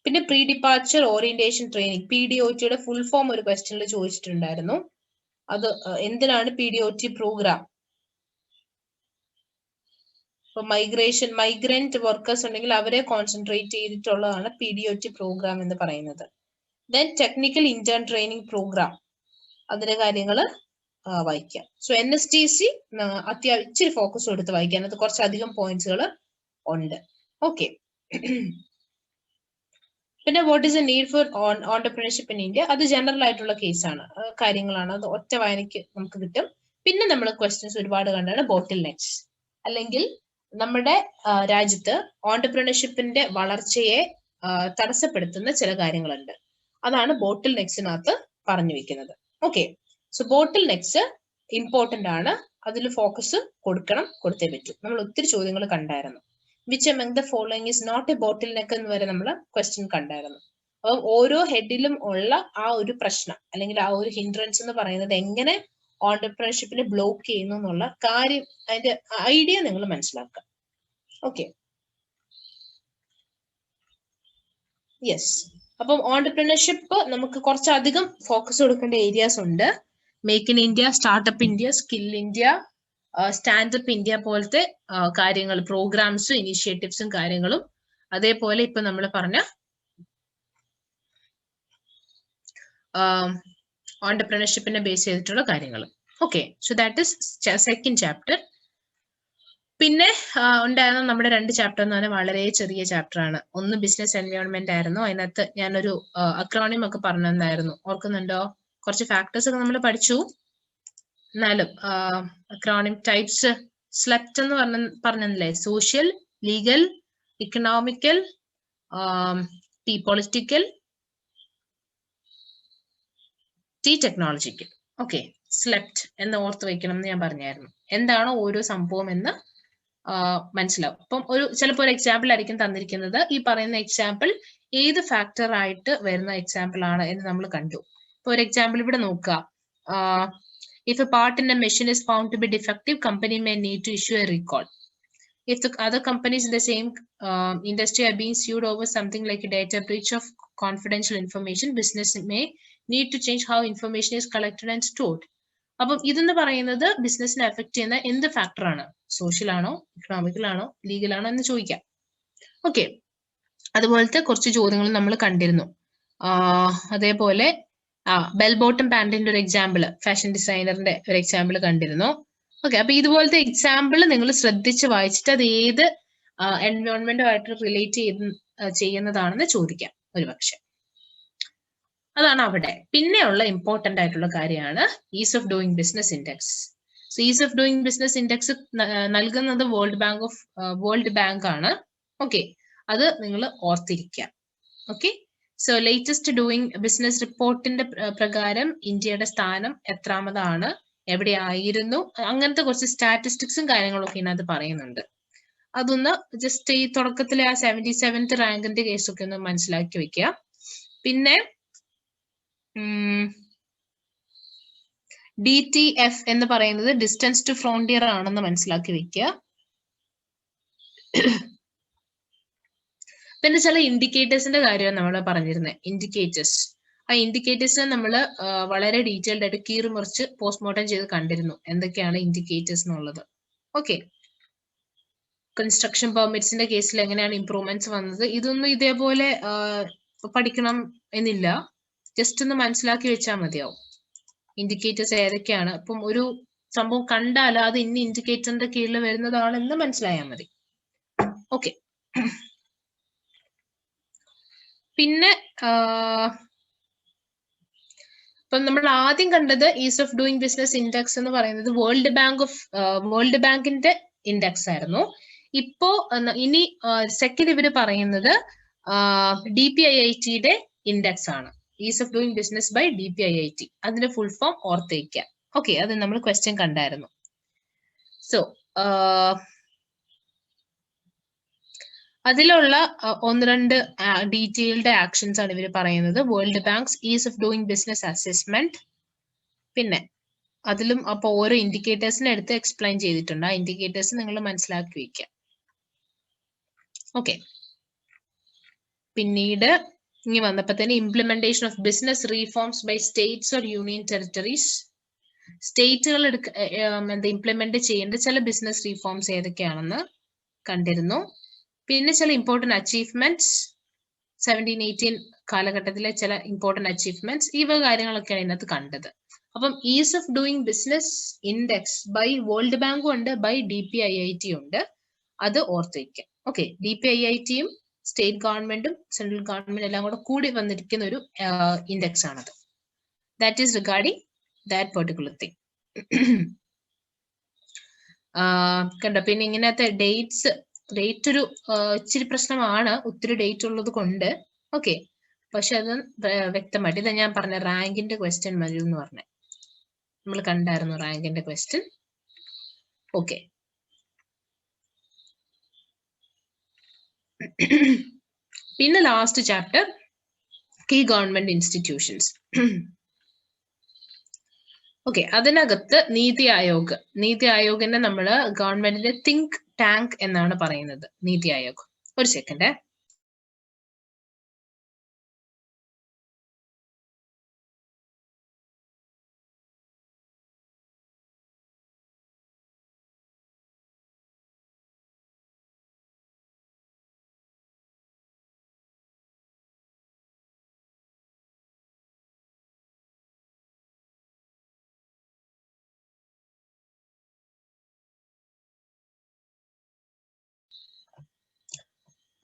പിന്നെ പ്രീ ഡിപ്പാർച്ചർ ഓറിയന്റേഷൻ ട്രെയിനിങ്, PDOTയുടെ ഫുൾ ഫോം ഒരു ക്വസ്റ്റ്യനിൽ ചോദിച്ചിട്ടുണ്ടായിരുന്നു. അത് എന്തിനാണ് PDOT പ്രോഗ്രാം? ഇപ്പൊ മൈഗ്രന്റ് വർക്കേഴ്സ് ഉണ്ടെങ്കിൽ അവരെ കോൺസെൻട്രേറ്റ് ചെയ്തിട്ടുള്ളതാണ് PDOT പ്രോഗ്രാം എന്ന് പറയുന്നത്. Then technical intern training program, അതിന്റെ കാര്യങ്ങൾ വായിക്കാം. സോ NSDC ഇച്ചിരി ഫോക്കസ് കൊടുത്ത് വായിക്കാൻ, അത് കുറച്ചധികം പോയിന്റ്സുകൾ ഉണ്ട്. ഓക്കെ, പിന്നെ what is A need for entrepreneurship in India, അത് ജനറൽ ആയിട്ടുള്ള കേസാണ്, കാര്യങ്ങളാണ്. അത് ഒറ്റ വായനയ്ക്ക് നമുക്ക് കിട്ടും. പിന്നെ നമ്മൾ ക്വസ്റ്റ്യൻസ് ഒരുപാട് കണ്ടാണ് ബോട്ടിൽ നെക്സ്, അല്ലെങ്കിൽ നമ്മുടെ രാജ്യത്ത് ഓണ്ടർപ്രണർഷിപ്പിന്റെ വളർച്ചയെ തടസ്സപ്പെടുത്തുന്ന ചില കാര്യങ്ങളുണ്ട്. അതാണ് ബോട്ടിൽ നെക്സിനകത്ത് പറഞ്ഞു വെക്കുന്നത്. ഓക്കെ, സോ ബോട്ടിൽ നെക്സ് ഇമ്പോർട്ടന്റ് ആണ്, അതിൽ ഫോക്കസ് കൊടുത്തേ പറ്റൂ. നമ്മൾ ഒത്തിരി ചോദ്യങ്ങൾ കണ്ടായിരുന്നു. Which among the following is not a bottleneck എന്ന് വരെ നമ്മൾ ക്വസ്റ്റ്യൻ കണ്ടായിരുന്നു. അപ്പം ഓരോ ഹെഡിലും ഉള്ള ആ ഒരു പ്രശ്നം അല്ലെങ്കിൽ ആ ഒരു ഹിൻഡ്രൻസ് എന്ന് പറയുന്നത് എങ്ങനെ ഓണ്ടർപ്രണർഷിപ്പിനെ ബ്ലോക്ക് ചെയ്യുന്നു എന്നുള്ള കാര്യം, അതിന്റെ ഐഡിയ നിങ്ങൾ മനസ്സിലാക്കുക. Okay, yes. അപ്പം ഓണ്ടർപ്രണർഷിപ്പ് നമുക്ക് കുറച്ചധികം ഫോക്കസ് കൊടുക്കേണ്ട ഏരിയാസ് ഉണ്ട്. Make in India, startup India, skill India, standup India പോലത്തെ കാര്യങ്ങൾ, പ്രോഗ്രാംസും ഇനിഷ്യേറ്റീവ്സും കാര്യങ്ങളും, അതേപോലെ ഇപ്പൊ നമ്മൾ പറഞ്ഞ ഓണ്ടർപ്രണർഷിപ്പിനെ ബേസ് ചെയ്തിട്ടുള്ള കാര്യങ്ങൾ. Okay, so that is second chapter. പിന്നെ ഉണ്ടായിരുന്ന നമ്മുടെ 2 ചാപ്റ്റർ എന്ന് പറഞ്ഞാൽ വളരെ ചെറിയ ചാപ്റ്റർ ആണ്. ഒന്ന് ബിസിനസ് എൻവയോൺമെന്റ് ആയിരുന്നു. അതിനകത്ത് ഞാനൊരു അക്രോണിം ഒക്കെ പറഞ്ഞിട്ടുണ്ടായിരുന്നു, ഓർക്കുന്നുണ്ടോ? കുറച്ച് ഫാക്ടേഴ്സ് ഒക്കെ നമ്മൾ പഠിച്ചു. എന്നാലും അക്രോണിം ടൈപ്സ്, സ്ലെപ്റ്റ് എന്ന് പറഞ്ഞല്ലേ, social, legal, economical, political, technological. Okay, slept എന്ന് ഓർത്ത് വെക്കണം എന്ന് ഞാൻ പറഞ്ഞായിരുന്നു. എന്താണോ ഓരോ സംഭവം എന്ന് മനസ്സിലാവും. അപ്പം ചിലപ്പോൾ ഒരു എക്സാമ്പിൾ ആയിരിക്കും തന്നിരിക്കുന്നത്. ഈ പറയുന്ന എക്സാമ്പിൾ ഏത് ഫാക്ടർ ആയിട്ട് വരുന്ന എക്സാമ്പിൾ ആണ് എന്ന് നമ്മൾ കണ്ടു. ഇപ്പൊ ഒരു എക്സാമ്പിൾ ഇവിടെ നോക്കുക. If a part in a machine is found to be defective, company may need to issue a recall. If the other companies in the same industry are being sued over something like a data breach of confidential information, business may need to change how information is collected and stored. അപ്പം ഇതെന്ന് പറയുന്നത് ബിസിനസിനെ effect ചെയ്യുന്ന എന്ത് ഫാക്ടറാണ്? Social ആണോ, economical ആണോ, legal ആണോ എന്ന് ചോദിക്കാം. ഓക്കെ, അതുപോലത്തെ കുറച്ച് ചോദ്യങ്ങൾ നമ്മൾ കണ്ടിരുന്നു. അതേപോലെ ബെൽ ബോട്ടം പാന്റിന്റെ ഒരു എക്സാമ്പിൾ, ഫാഷൻ ഡിസൈനറിന്റെ ഒരു എക്സാമ്പിൾ കണ്ടിരുന്നു. ഓക്കെ, അപ്പൊ ഇതുപോലത്തെ എക്സാമ്പിൾ നിങ്ങൾ ശ്രദ്ധിച്ച് വായിച്ചിട്ട് അത് ഏത് എൻവയോൺമെന്റുമായിട്ട് റിലേറ്റ് ചെയ്യുന്നതാണെന്ന് ചോദിക്കാം ഒരുപക്ഷെ. അതാണ് അവിടെ. പിന്നെയുള്ള ഇമ്പോർട്ടന്റ് ആയിട്ടുള്ള കാര്യമാണ് is of doing business index. So is of doing business index നൽകുന്നത് വേൾഡ് ബാങ്ക് ആണ്. ഓക്കെ, അത് നിങ്ങൾ ഓർത്തിരിക്കുക. Okay, so latest doing business റിപ്പോർട്ടിന്റെ പ്രകാരം ഇന്ത്യയുടെ സ്ഥാനം എത്രാമതാണ്, എവിടെയായിരുന്നു, അങ്ങനത്തെ കുറച്ച് സ്റ്റാറ്റിസ്റ്റിക്സും കാര്യങ്ങളൊക്കെ ഇതിനകത്ത് പറയുന്നുണ്ട്. അതൊന്ന് ജസ്റ്റ് ഈ തുടക്കത്തിലെ ആ 77th റാങ്കിന്റെ കേസൊക്കെ ഒന്ന് മനസ്സിലാക്കി വെക്കുക. പിന്നെ DTF എന്ന് പറയുന്നത് ഡിസ്റ്റൻസ് ടു ഫ്രോണ്ടിയർ ആണെന്ന് മനസ്സിലാക്കി വെക്കുക. പിന്നെ ചില ഇൻഡിക്കേറ്റേഴ്സിന്റെ കാര്യമാണ് നമ്മൾ പറഞ്ഞിരുന്നത്. ഇൻഡിക്കേറ്റേഴ്സ്, ആ ഇൻഡിക്കേറ്റേഴ്സിനെ നമ്മൾ വളരെ ഡീറ്റെയിൽഡ് ആയിട്ട് കീറി മുറിച്ച് പോസ്റ്റ്മോർട്ടം ചെയ്ത് കണ്ടിരുന്നു എന്തൊക്കെയാണ് ഇൻഡിക്കേറ്റേഴ്സ് എന്നുള്ളത്. ഓക്കെ, കൺസ്ട്രക്ഷൻ പെർമിറ്റ്സിന്റെ കേസിൽ എങ്ങനെയാണ് ഇംപ്രൂവ്മെന്റ്സ് വന്നത്, ഇതൊന്നും ഇതേപോലെ പഠിക്കണം എന്നില്ല, ജസ്റ്റ് ഒന്ന് മനസ്സിലാക്കി വെച്ചാൽ മതിയാവും. ഇൻഡിക്കേറ്റേഴ്സ് ഏതൊക്കെയാണ്, ഇപ്പം ഒരു സംഭവം കണ്ടാൽ അത് ഇന്ന ഇൻഡിക്കേറ്ററിന്റെ കീഴിൽ വരുന്നതാണെന്ന് മനസ്സിലായാൽ മതി. ഓക്കെ, പിന്നെ ഇപ്പം നമ്മൾ ആദ്യം കണ്ടത് is of doing business index എന്ന് പറയുന്നത് വേൾഡ് ബാങ്കിന്റെ ഇൻഡെക്സ് ആയിരുന്നു. ഇപ്പോ ഇനി സെക്കൻഡ് ഇവര് പറയുന്നത് DPIITയുടെ ഇൻഡെക്സ് ആണ്. Ease of doing business by DPIIT, അതിന്റെ ഫുൾ ഫോം ഓർത്തേക്കുക. ഓക്കെ, അത് നമ്മൾ ക്വസ്റ്റ്യൻ കണ്ടായിരുന്നു. സോ അതിലുള്ള ഒന്ന് രണ്ട് ഡീറ്റെയിൽഡ് ആക്ഷൻസ് ആണ് ഇവർ പറയുന്നത്. World banks is of doing business assessment, പിന്നെ അതിലും അപ്പൊ ഓരോ ഇൻഡിക്കേറ്റേഴ്സിനെ എടുത്ത് എക്സ്പ്ലെയിൻ ചെയ്തിട്ടുണ്ട്. ആ ഇൻഡിക്കേറ്റേഴ്സ് നിങ്ങൾ മനസ്സിലാക്കി വയ്ക്കുക. ഓക്കെ, പിന്നീട് ഇനി വന്നപ്പോ തന്നെ implementation of business reforms by states or union territories. സ്റ്റേറ്റുകൾ ഇംപ്ലിമെന്റ് ചെയ്യേണ്ട ചില ബിസിനസ് റീഫോംസ് ഏതൊക്കെയാണെന്ന് കണ്ടിരുന്നു. പിന്നെ ചില ഇമ്പോർട്ടന്റ് അച്ചീവ്മെന്റ്സ് 17-18 കാലഘട്ടത്തിലെ ചില ഇമ്പോർട്ടന്റ് അച്ചീവ്മെന്റ്സ്, ഇവ കാര്യങ്ങളൊക്കെയാണ് ഇതിനകത്ത് കണ്ടത്. അപ്പം ease of doing business index by world ബാങ്കും ഉണ്ട്, ബൈ DPIIT ഉണ്ട്, അത് ഓർത്ത് വയ്ക്കുക. ഓക്കെ, DPIITയും സ്റ്റേറ്റ് ഗവൺമെന്റും സെൻട്രൽ ഗവൺമെന്റ് എല്ലാം കൂടി വന്നിരിക്കുന്ന ഒരു ഇൻഡെക്സ് ആണത്. That is regarding that particular thing. കണ്ടോ, പിന്നെ ഇങ്ങനത്തെ ഡേറ്റ് ഒരു ഇച്ചിരി പ്രശ്നമാണ്, ഒത്തിരി ഡേറ്റ് ഉള്ളത് കൊണ്ട്. ഓക്കെ, പക്ഷെ അത് വ്യക്തമായിട്ട് ഇതാ ഞാൻ പറഞ്ഞ റാങ്കിന്റെ ക്വസ്റ്റ്യൻ വരും എന്ന് പറഞ്ഞ നമ്മൾ കണ്ടായിരുന്നു റാങ്കിന്റെ ക്വസ്റ്റ്യൻ. ഓക്കെ, പിന്നെ last chapter key government institutions. Okay, അതിനകത്ത് നീതി ആയോഗിനെ നമ്മൾ ഗവൺമെന്റിന്റെ തിങ്ക് ടാങ്ക് എന്നാണ് പറയുന്നത്. നീതി ആയോഗ്, ഒരു second.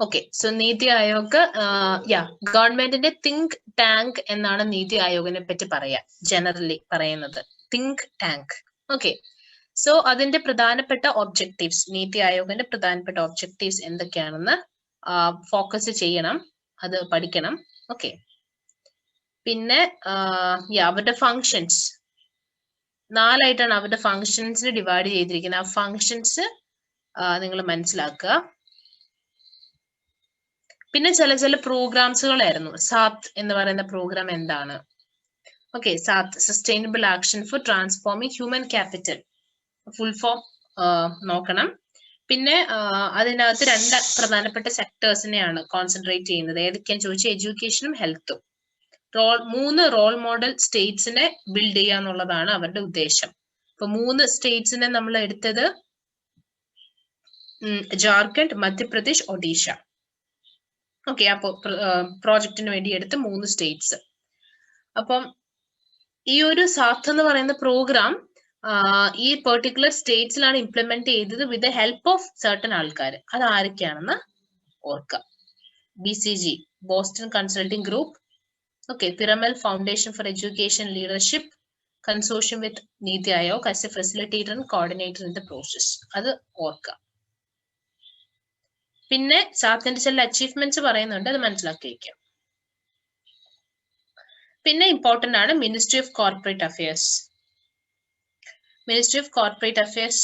Okay, so NITI Aayog, ഗവൺമെന്റിന്റെ തിങ്ക് ടാങ്ക് എന്നാണ് നീതി ആയോഗിനെ പറ്റി പറയാ, ജനറലി പറയുന്നത് തിങ്ക് ടാങ്ക്. ഓക്കെ, സോ അതിന്റെ പ്രധാനപ്പെട്ട ഒബ്ജക്റ്റീവ്സ്, നീതി ആയോഗിന്റെ പ്രധാനപ്പെട്ട ഒബ്ജക്റ്റീവ്സ് എന്തൊക്കെയാണെന്ന് ഫോക്കസ് ചെയ്യണം, അത് പഠിക്കണം. ഓക്കെ, പിന്നെ അവരുടെ ഫങ്ഷൻസ് 4ആയിട്ടാണ് അവരുടെ ഫങ്ഷൻസിന് ഡിവൈഡ് ചെയ്തിരിക്കുന്നത്. ആ ഫങ്ഷൻസ് നിങ്ങൾ മനസ്സിലാക്കുക. പിന്നെ ചില പ്രോഗ്രാംസുകളായിരുന്നു. സാത്ത് എന്ന് പറയുന്ന പ്രോഗ്രാം എന്താണ്? Okay, SATH sustainable action for transforming human capital, full form നോക്കണം. പിന്നെ അതിനകത്ത് 2 പ്രധാനപ്പെട്ട സെക്ടേഴ്സിനെയാണ് കോൺസെൻട്രേറ്റ് ചെയ്യുന്നത്. ഏതൊക്കെയാന്ന് ചോദിച്ചാൽ എഡ്യൂക്കേഷനും ഹെൽത്തും. 3 റോൾ മോഡൽ സ്റ്റേറ്റ്സിനെ ബിൽഡ് ചെയ്യുക എന്നുള്ളതാണ് അവരുടെ ഉദ്ദേശം. ഇപ്പൊ 3 സ്റ്റേറ്റ്സിനെ നമ്മൾ എടുത്തത് ജാർഖണ്ഡ്, മധ്യപ്രദേശ്, ഒഡീഷ. ഓക്കെ, അപ്പൊ പ്രോജക്റ്റിന് വേണ്ടി എടുത്ത 3 സ്റ്റേറ്റ്സ്. അപ്പം ഈ ഒരു സാത്ത് എന്ന് പറയുന്ന പ്രോഗ്രാം ഈ പെർട്ടിക്കുലർ സ്റ്റേറ്റ്സിലാണ് ഇംപ്ലിമെന്റ് ചെയ്തത് with the help of certain ആൾക്കാർ. അത് ആരൊക്കെയാണെന്ന് ഓർക്കുക. BCG, Boston consulting group. Okay, Piramal foundation for education leadership, consortium with NITI Aayog as a facilitator and coordinator in the process. അത് ഓർക്കുക. പിന്നെ സാത്തിന്റെ ചില അച്ചീവ്മെന്റ്സ് പറയുന്നുണ്ട്, അത് മനസ്സിലാക്കി വയ്ക്കാം. പിന്നെ ഇമ്പോർട്ടന്റ് ആണ് ministry of corporate affairs. Ministry of corporate affairs,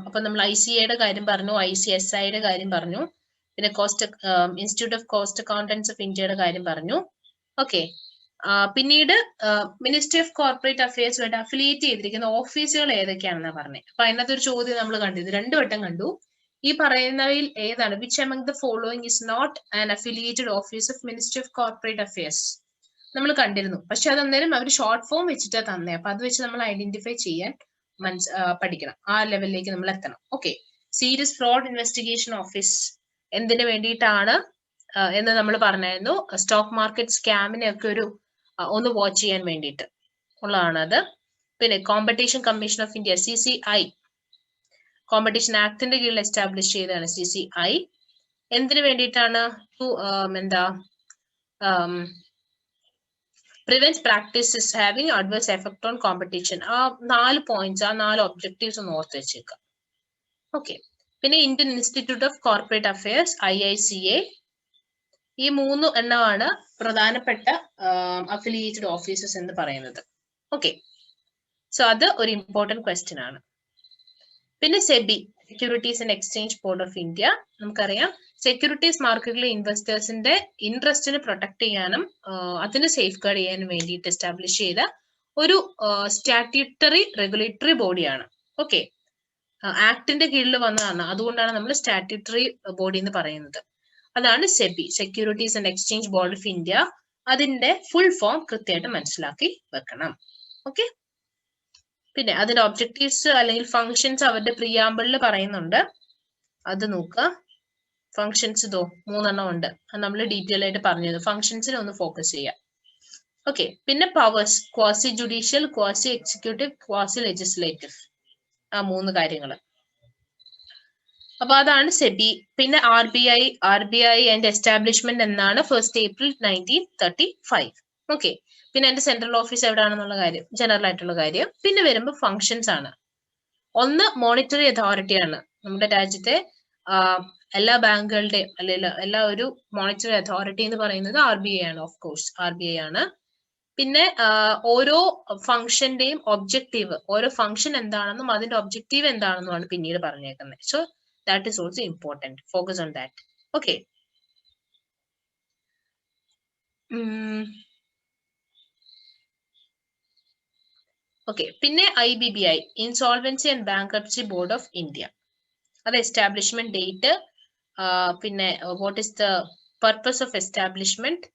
അപ്പൊ നമ്മൾ ICA കാര്യം പറഞ്ഞു, ICSI കാര്യം പറഞ്ഞു, പിന്നെ institute of cost accountants of ഇന്ത്യയുടെ കാര്യം പറഞ്ഞു. ഓക്കെ, പിന്നീട് മിനിസ്ട്രി ഓഫ് കോർപ്പറേറ്റ് അഫയേഴ്സുമായിട്ട് അഫിലിയേറ്റ് ചെയ്തിരിക്കുന്ന ഓഫീസുകൾ ഏതൊക്കെയാണെന്നാണ് പറഞ്ഞത്. അപ്പൊ അതിനകത്ത് ഒരു ചോദ്യം നമ്മൾ കണ്ടു, 2 വട്ടം കണ്ടു. ഈ പറയുന്നവയിൽ ഏതാണ് which among the following is not an affiliated office of Ministry of Corporate Affairs? നമ്മൾ കണ്ടിരുന്നു, പക്ഷെ അത് അന്നേരം അവർ ഷോർട്ട് ഫോം വെച്ചിട്ടാ തന്നെ. അപ്പൊ അത് വെച്ച് നമ്മൾ ഐഡന്റിഫൈ ചെയ്യാൻ പഠിക്കണം, ആ ലെവലിലേക്ക് നമ്മൾ എത്തണം. Okay, serious fraud investigation office എന്തിനു വേണ്ടിയിട്ടാണ് എന്ന് നമ്മൾ പറഞ്ഞായിരുന്നു. സ്റ്റോക്ക് മാർക്കറ്റ് സ്കാമിനെ ഒക്കെ ഒന്ന് വാച്ച് ചെയ്യാൻ വേണ്ടിയിട്ട് ഉള്ളതാണ് അത്. പിന്നെ competition commission of India CCI, competition ആക്ടിന്റെ കീഴിൽ എസ്റ്റാബ്ലിഷ് ചെയ്തതാണ് CCI. എന്തിനു വേണ്ടിയിട്ടാണ്? Prevent practices having adverse effect on competition. ആ 4 പോയിന്റ്സ്, ആ 4 ഒബ്ജക്റ്റീവ്സ് ഒന്ന് ഓർത്ത് വെച്ചേക്കാം. ഓക്കെ, പിന്നെ Indian institute of corporate affairs IICA. ഈ 3 എണ്ണമാണ് പ്രധാനപ്പെട്ട അഫിലിയേറ്റഡ് ഓഫീസസ് എന്ന് പറയുന്നത്. ഓക്കെ, സോ അത് ഒരു ഇമ്പോർട്ടന്റ് ക്വസ്റ്റ്യൻ ആണ്. പിന്നെ SEBI, securities and exchange board of India. നമുക്കറിയാം സെക്യൂരിറ്റീസ് മാർക്കറ്റിലെ ഇൻവെസ്റ്റേഴ്സിന്റെ ഇൻട്രസ്റ്റിന് പ്രൊട്ടക്ട് ചെയ്യാനും അതിന് സേഫ് ഗാർഡ് ചെയ്യാനും വേണ്ടിയിട്ട് എസ്റ്റാബ്ലിഷ് ചെയ്ത ഒരു സ്റ്റാറ്റ്യൂട്ടറി റെഗുലേറ്ററി ബോഡിയാണ്. ഓക്കെ, ആക്ടിന്റെ കീഴിൽ വന്നതാണ്, അതുകൊണ്ടാണ് നമ്മൾ സ്റ്റാറ്റ്യൂട്ടറി ബോഡി എന്ന് പറയുന്നത്. അതാണ് SEBI, securities and exchange board of India. അതിന്റെ ഫുൾ ഫോം കൃത്യമായിട്ട് മനസ്സിലാക്കി വെക്കണം. ഓക്കെ, പിന്നെ അതിന്റെ ഒബ്ജക്റ്റീവ്സ് അല്ലെങ്കിൽ ഫങ്ഷൻസ് അവരുടെ പ്രിയാമ്പിളിൽ പറയുന്നുണ്ട്, അത് നോക്കുക. ഫങ്ഷൻസ് 3 ഉണ്ട്, അത് നമ്മൾ ഡീറ്റെയിൽ ആയിട്ട് പറഞ്ഞത്. ഫങ്ഷൻസിനെ ഒന്ന് ഫോക്കസ് ചെയ്യാം. ഓക്കെ, പിന്നെ powers, quasi judicial, quasi executive, quasi legislative, ആ 3 കാര്യങ്ങൾ. അപ്പൊ അതാണ് സെബി. പിന്നെ RBI ആൻഡ് എസ്റ്റാബ്ലിഷ്മെന്റ് എന്നാണ് 1 April 1935. ഓക്കെ, പിന്നെ എന്റെ സെൻട്രൽ ഓഫീസ് എവിടെയാണെന്നുള്ള കാര്യം, ജനറൽ ആയിട്ടുള്ള കാര്യം. പിന്നെ വരുമ്പോൾ ഫങ്ഷൻസ് ആണ്. ഒന്ന് മോണിറ്ററി അതോറിറ്റിയാണ്. നമ്മുടെ രാജ്യത്തെ എല്ലാ ബാങ്കുകളുടെയും അല്ലെങ്കിൽ എല്ലാ ഒരു മോണിറ്ററി അതോറിറ്റി എന്ന് പറയുന്നത് RBI ആണ്. ഓഫ് കോഴ്സ് RBI ആണ്. പിന്നെ ഓരോ ഫംഗ്ഷന്റെയും ഒബ്ജക്റ്റീവ്, ഓരോ ഫംഗ്ഷൻ എന്താണെന്നും അതിന്റെ ഒബ്ജക്റ്റീവ് എന്താണെന്നുമാണ് പിന്നീട് പറഞ്ഞേക്കുന്നത്. So that is also important. Focus on that. Okay, okay, പിന്നെ IBBI, insolvency and bankruptcy board of India. അത് എസ്റ്റാബ്ലിഷ്മെന്റ് ഡേറ്റ്, പിന്നെ what is the purpose of establishment,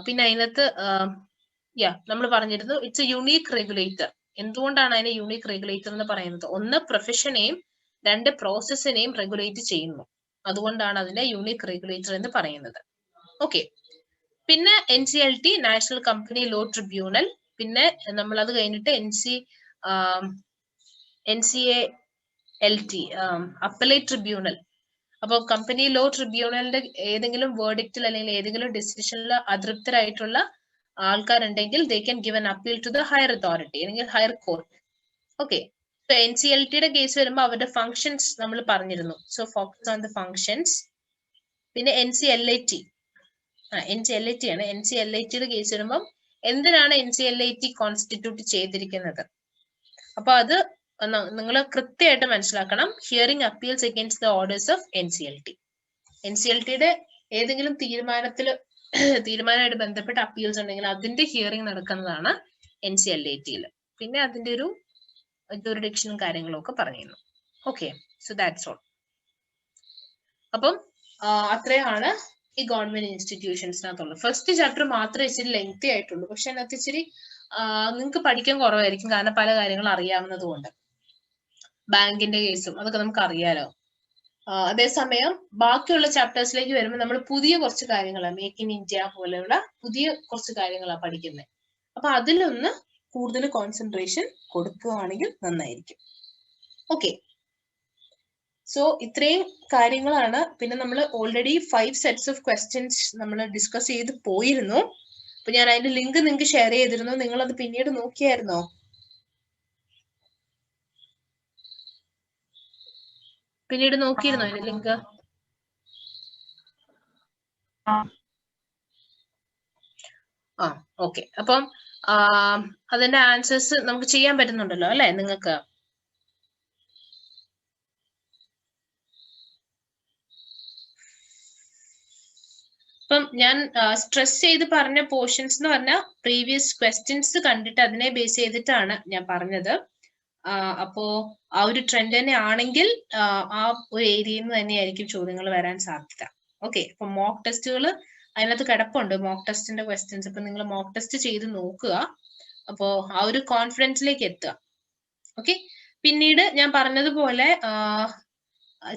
പിന്നെ അതിനകത്ത് നമ്മൾ പറഞ്ഞിരുന്നു ഇറ്റ്സ് എ യുണീക് റെഗുലേറ്റർ. എന്തുകൊണ്ടാണ് അതിനെ യുണീക് റെഗുലേറ്റർ എന്ന് പറയുന്നത്? ഒന്ന് പ്രൊഫഷനെയും 2 പ്രോസസ്സിനെയും റെഗുലേറ്റ് ചെയ്യുന്നു, അതുകൊണ്ടാണ് അതിനെ യുണീക് റെഗുലേറ്റർ എന്ന് പറയുന്നത്. ഓക്കെ, പിന്നെ NCLT, national company law tribunal. പിന്നെ നമ്മൾ അത് കഴിഞ്ഞിട്ട് NCALT, അപ്പലേറ്റ് ട്രിബ്യൂണൽ. അപ്പൊ കമ്പനി ലോ ട്രിബ്യൂണലിന്റെ ഏതെങ്കിലും വേർഡിക്റ്റിൽ അല്ലെങ്കിൽ ഏതെങ്കിലും ഡിസിഷനിൽ അതൃപ്തരായിട്ടുള്ള ആൾക്കാരുണ്ടെങ്കിൽ they can give an appeal to the higher authority അല്ലെങ്കിൽ ഹയർ കോർട്ട്. ഓക്കെ, സോ NCLTയുടെ കേസ് വരുമ്പോൾ അവരുടെ ഫങ്ഷൻസ് നമ്മൾ പറഞ്ഞിരുന്നു. So focus on the functions. പിന്നെ NCLAT ആണ്. NCLATയുടെ കേസ് വരുമ്പോൾ എന്തിനാണ് NCLAT കോൺസ്റ്റിറ്റ്യൂട്ട് ചെയ്തിരിക്കുന്നത്? അപ്പൊ അത് നിങ്ങൾ കൃത്യമായിട്ട് മനസ്സിലാക്കണം. Hearing appeals against the orders of NCLT. NCLTയുടെ ഏതെങ്കിലും തീരുമാനമായിട്ട് ബന്ധപ്പെട്ട അപ്പീൽസ് ഉണ്ടെങ്കിൽ അതിന്റെ ഹിയറിംഗ് നടക്കുന്നതാണ് NCLATയിൽ. പിന്നെ അതിന്റെ ഒരു ജൂറിഡിക്ഷനും കാര്യങ്ങളും ഒക്കെ പറഞ്ഞിരുന്നു. Okay, so that's all. അപ്പം അത്രയാണ് ഈ ഗവൺമെന്റ് ഇൻസ്റ്റിറ്റ്യൂഷൻസിനകത്തുള്ളത്. ഫസ്റ്റ് ചാപ്റ്റർ മാത്രമേ ഇച്ചിരി ലെങ്തി ആയിട്ടുള്ളൂ, പക്ഷെ അതിനകത്ത് ഇച്ചിരി നിങ്ങൾക്ക് പഠിക്കാൻ കുറവായിരിക്കും, കാരണം പല കാര്യങ്ങൾ അറിയാവുന്നത് കൊണ്ട്. ബാങ്കിന്റെ കേസും അതൊക്കെ നമുക്ക് അറിയാലോ. അതേസമയം ബാക്കിയുള്ള ചാപ്റ്റേഴ്സിലേക്ക് വരുമ്പോൾ നമ്മൾ പുതിയ കുറച്ച് കാര്യങ്ങളാണ്, മേക്ക് ഇൻ ഇന്ത്യ പോലെയുള്ള പുതിയ കുറച്ച് കാര്യങ്ങളാണ് പഠിക്കുന്നത്. അപ്പൊ അതിലൊന്ന് കൂടുതൽ കോൺസെൻട്രേഷൻ കൊടുക്കുകയാണെങ്കിൽ നന്നായിരിക്കും. ഓക്കെ, സോ ഇത്രയും കാര്യങ്ങളാണ്. പിന്നെ നമ്മൾ ഓൾറെഡി 5 സെറ്റ്സ് ഓഫ് ക്വസ്റ്റ്യൻസ് നമ്മൾ ഡിസ്കസ് ചെയ്ത് പോയിരുന്നു. അപ്പൊ ഞാൻ അതിന്റെ ലിങ്ക് നിങ്ങൾക്ക് ഷെയർ ചെയ്തിരുന്നു. നിങ്ങൾ അത് പിന്നീട് നോക്കിയായിരുന്നോ? പിന്നീട് നോക്കിയിരുന്നോ അതിന്റെ ലിങ്ക്? ആ ഓക്കെ. അപ്പം അതിന്റെ ആൻസേഴ്സ് നമുക്ക് ചെയ്യാൻ പറ്റുന്നുണ്ടല്ലോ അല്ലെ നിങ്ങൾക്ക്? ഇപ്പം ഞാൻ സ്ട്രെസ് ചെയ്ത് പറഞ്ഞ പോർഷൻസ് എന്ന് പറഞ്ഞാൽ പ്രീവിയസ് ക്വസ്റ്റ്യൻസ് കണ്ടിട്ട് അതിനെ ബേസ് ചെയ്തിട്ടാണ് ഞാൻ പറഞ്ഞത്. അപ്പോ ആ ഒരു ട്രെൻഡ് തന്നെ ആണെങ്കിൽ ആ ഒരു ഏരിയയിൽ നിന്ന് തന്നെയായിരിക്കും ചോദ്യങ്ങൾ വരാൻ സാധ്യത. ഓക്കെ. അപ്പൊ മോക്ക് ടെസ്റ്റുകൾ അതിനകത്ത് കിടപ്പുണ്ട്, മോക്ക് ടെസ്റ്റിന്റെ ക്വസ്റ്റ്യൻസ്. ഇപ്പൊ നിങ്ങൾ മോക്ക് ടെസ്റ്റ് ചെയ്ത് നോക്കുക. അപ്പോ ആ ഒരു കോൺഫിഡൻസിലേക്ക് എത്തുക. ഓക്കെ. പിന്നീട് ഞാൻ പറഞ്ഞതുപോലെ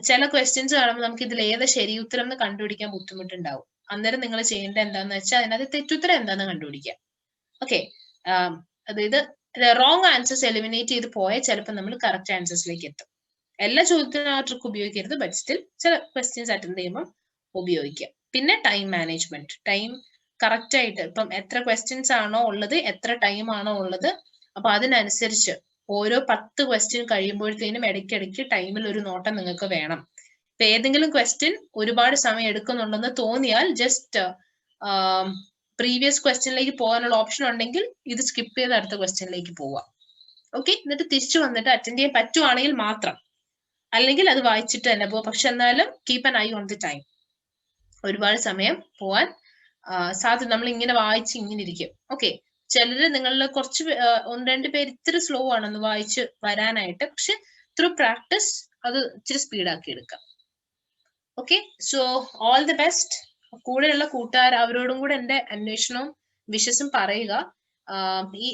ചില ക്വസ്റ്റ്യൻസ് കാണുമ്പോൾ നമുക്ക് ഇതിൽ ഏതാ ശരി ഉത്തരം എന്ന് കണ്ടുപിടിക്കാൻ ബുദ്ധിമുട്ടുണ്ടാവും. അന്നേരം നിങ്ങൾ ചെയ്യേണ്ടത് എന്താന്ന് വെച്ചാൽ അതിനകത്ത് തെറ്റുത്തരം എന്താണെന്ന് കണ്ടുപിടിക്കുക. ഓക്കെ. അതായത് റോങ് ആൻസേഴ്സ് എലിമിനേറ്റ് ചെയ്ത് പോയാൽ ചിലപ്പോൾ നമ്മൾ കറക്റ്റ് ആൻസേഴ്സിലേക്ക് എത്തും. എല്ലാ ചോദ്യത്തിനും ആ ട്രിക്ക് ഉപയോഗിക്കരുത്, ബട്ട് സ്റ്റിൽ ചില ക്വസ്റ്റ്യൻസ് അറ്റൻഡ് ചെയ്യുമ്പോൾ ഉപയോഗിക്കുക. പിന്നെ ടൈം മാനേജ്മെന്റ്, ടൈം കറക്റ്റ് ആയിട്ട് ഇപ്പം എത്ര ക്വസ്റ്റ്യൻസ് ആണോ ഉള്ളത്, എത്ര ടൈം ആണോ ഉള്ളത്, അപ്പൊ അതിനനുസരിച്ച് ഓരോ 10 ക്വസ്റ്റ്യൻ കഴിയുമ്പോഴത്തേനും ഇടയ്ക്കിടയ്ക്ക് ടൈമിൽ ഒരു നോട്ടം നിങ്ങൾക്ക് വേണം. ഇപ്പൊ ഏതെങ്കിലും ക്വസ്റ്റ്യൻ ഒരുപാട് സമയം എടുക്കുന്നുണ്ടെന്ന് തോന്നിയാൽ ജസ്റ്റ് പ്രീവിയസ് ക്വസ്റ്റ്യനിലേക്ക് പോകാനുള്ള ഓപ്ഷൻ ഉണ്ടെങ്കിൽ ഇത് സ്കിപ്പ് ചെയ്ത് അടുത്ത ക്വസ്റ്റ്യനിലേക്ക് പോവാം. ഓക്കെ. എന്നിട്ട് തിരിച്ചു വന്നിട്ട് അറ്റൻഡ് ചെയ്യാൻ പറ്റുവാണെങ്കിൽ മാത്രം, അല്ലെങ്കിൽ അത് വായിച്ചിട്ട് തന്നെ പോവാം. പക്ഷെ എന്നാലും keep an I on the time. ഒരുപാട് സമയം പോവാൻ സാധ്യത, നമ്മൾ ഇങ്ങനെ വായിച്ച് ഇങ്ങനെ ഇരിക്കും. ഓക്കെ. ചിലര് നിങ്ങളിൽ കുറച്ച് 1-2 പേര് ഇത്തിരി സ്ലോ ആണെന്ന് വായിച്ച് വരാനായിട്ട്. പക്ഷെ ത്രൂ പ്രാക്ടീസ് അത് ഇച്ചിരി സ്പീഡാക്കി എടുക്കാം. Okay. So all the best. കൂടെയുള്ള കൂട്ടുകാർ അവരോടും കൂടെ എന്റെ അന്വേഷണവും വിഷസും പറയുക. ഈ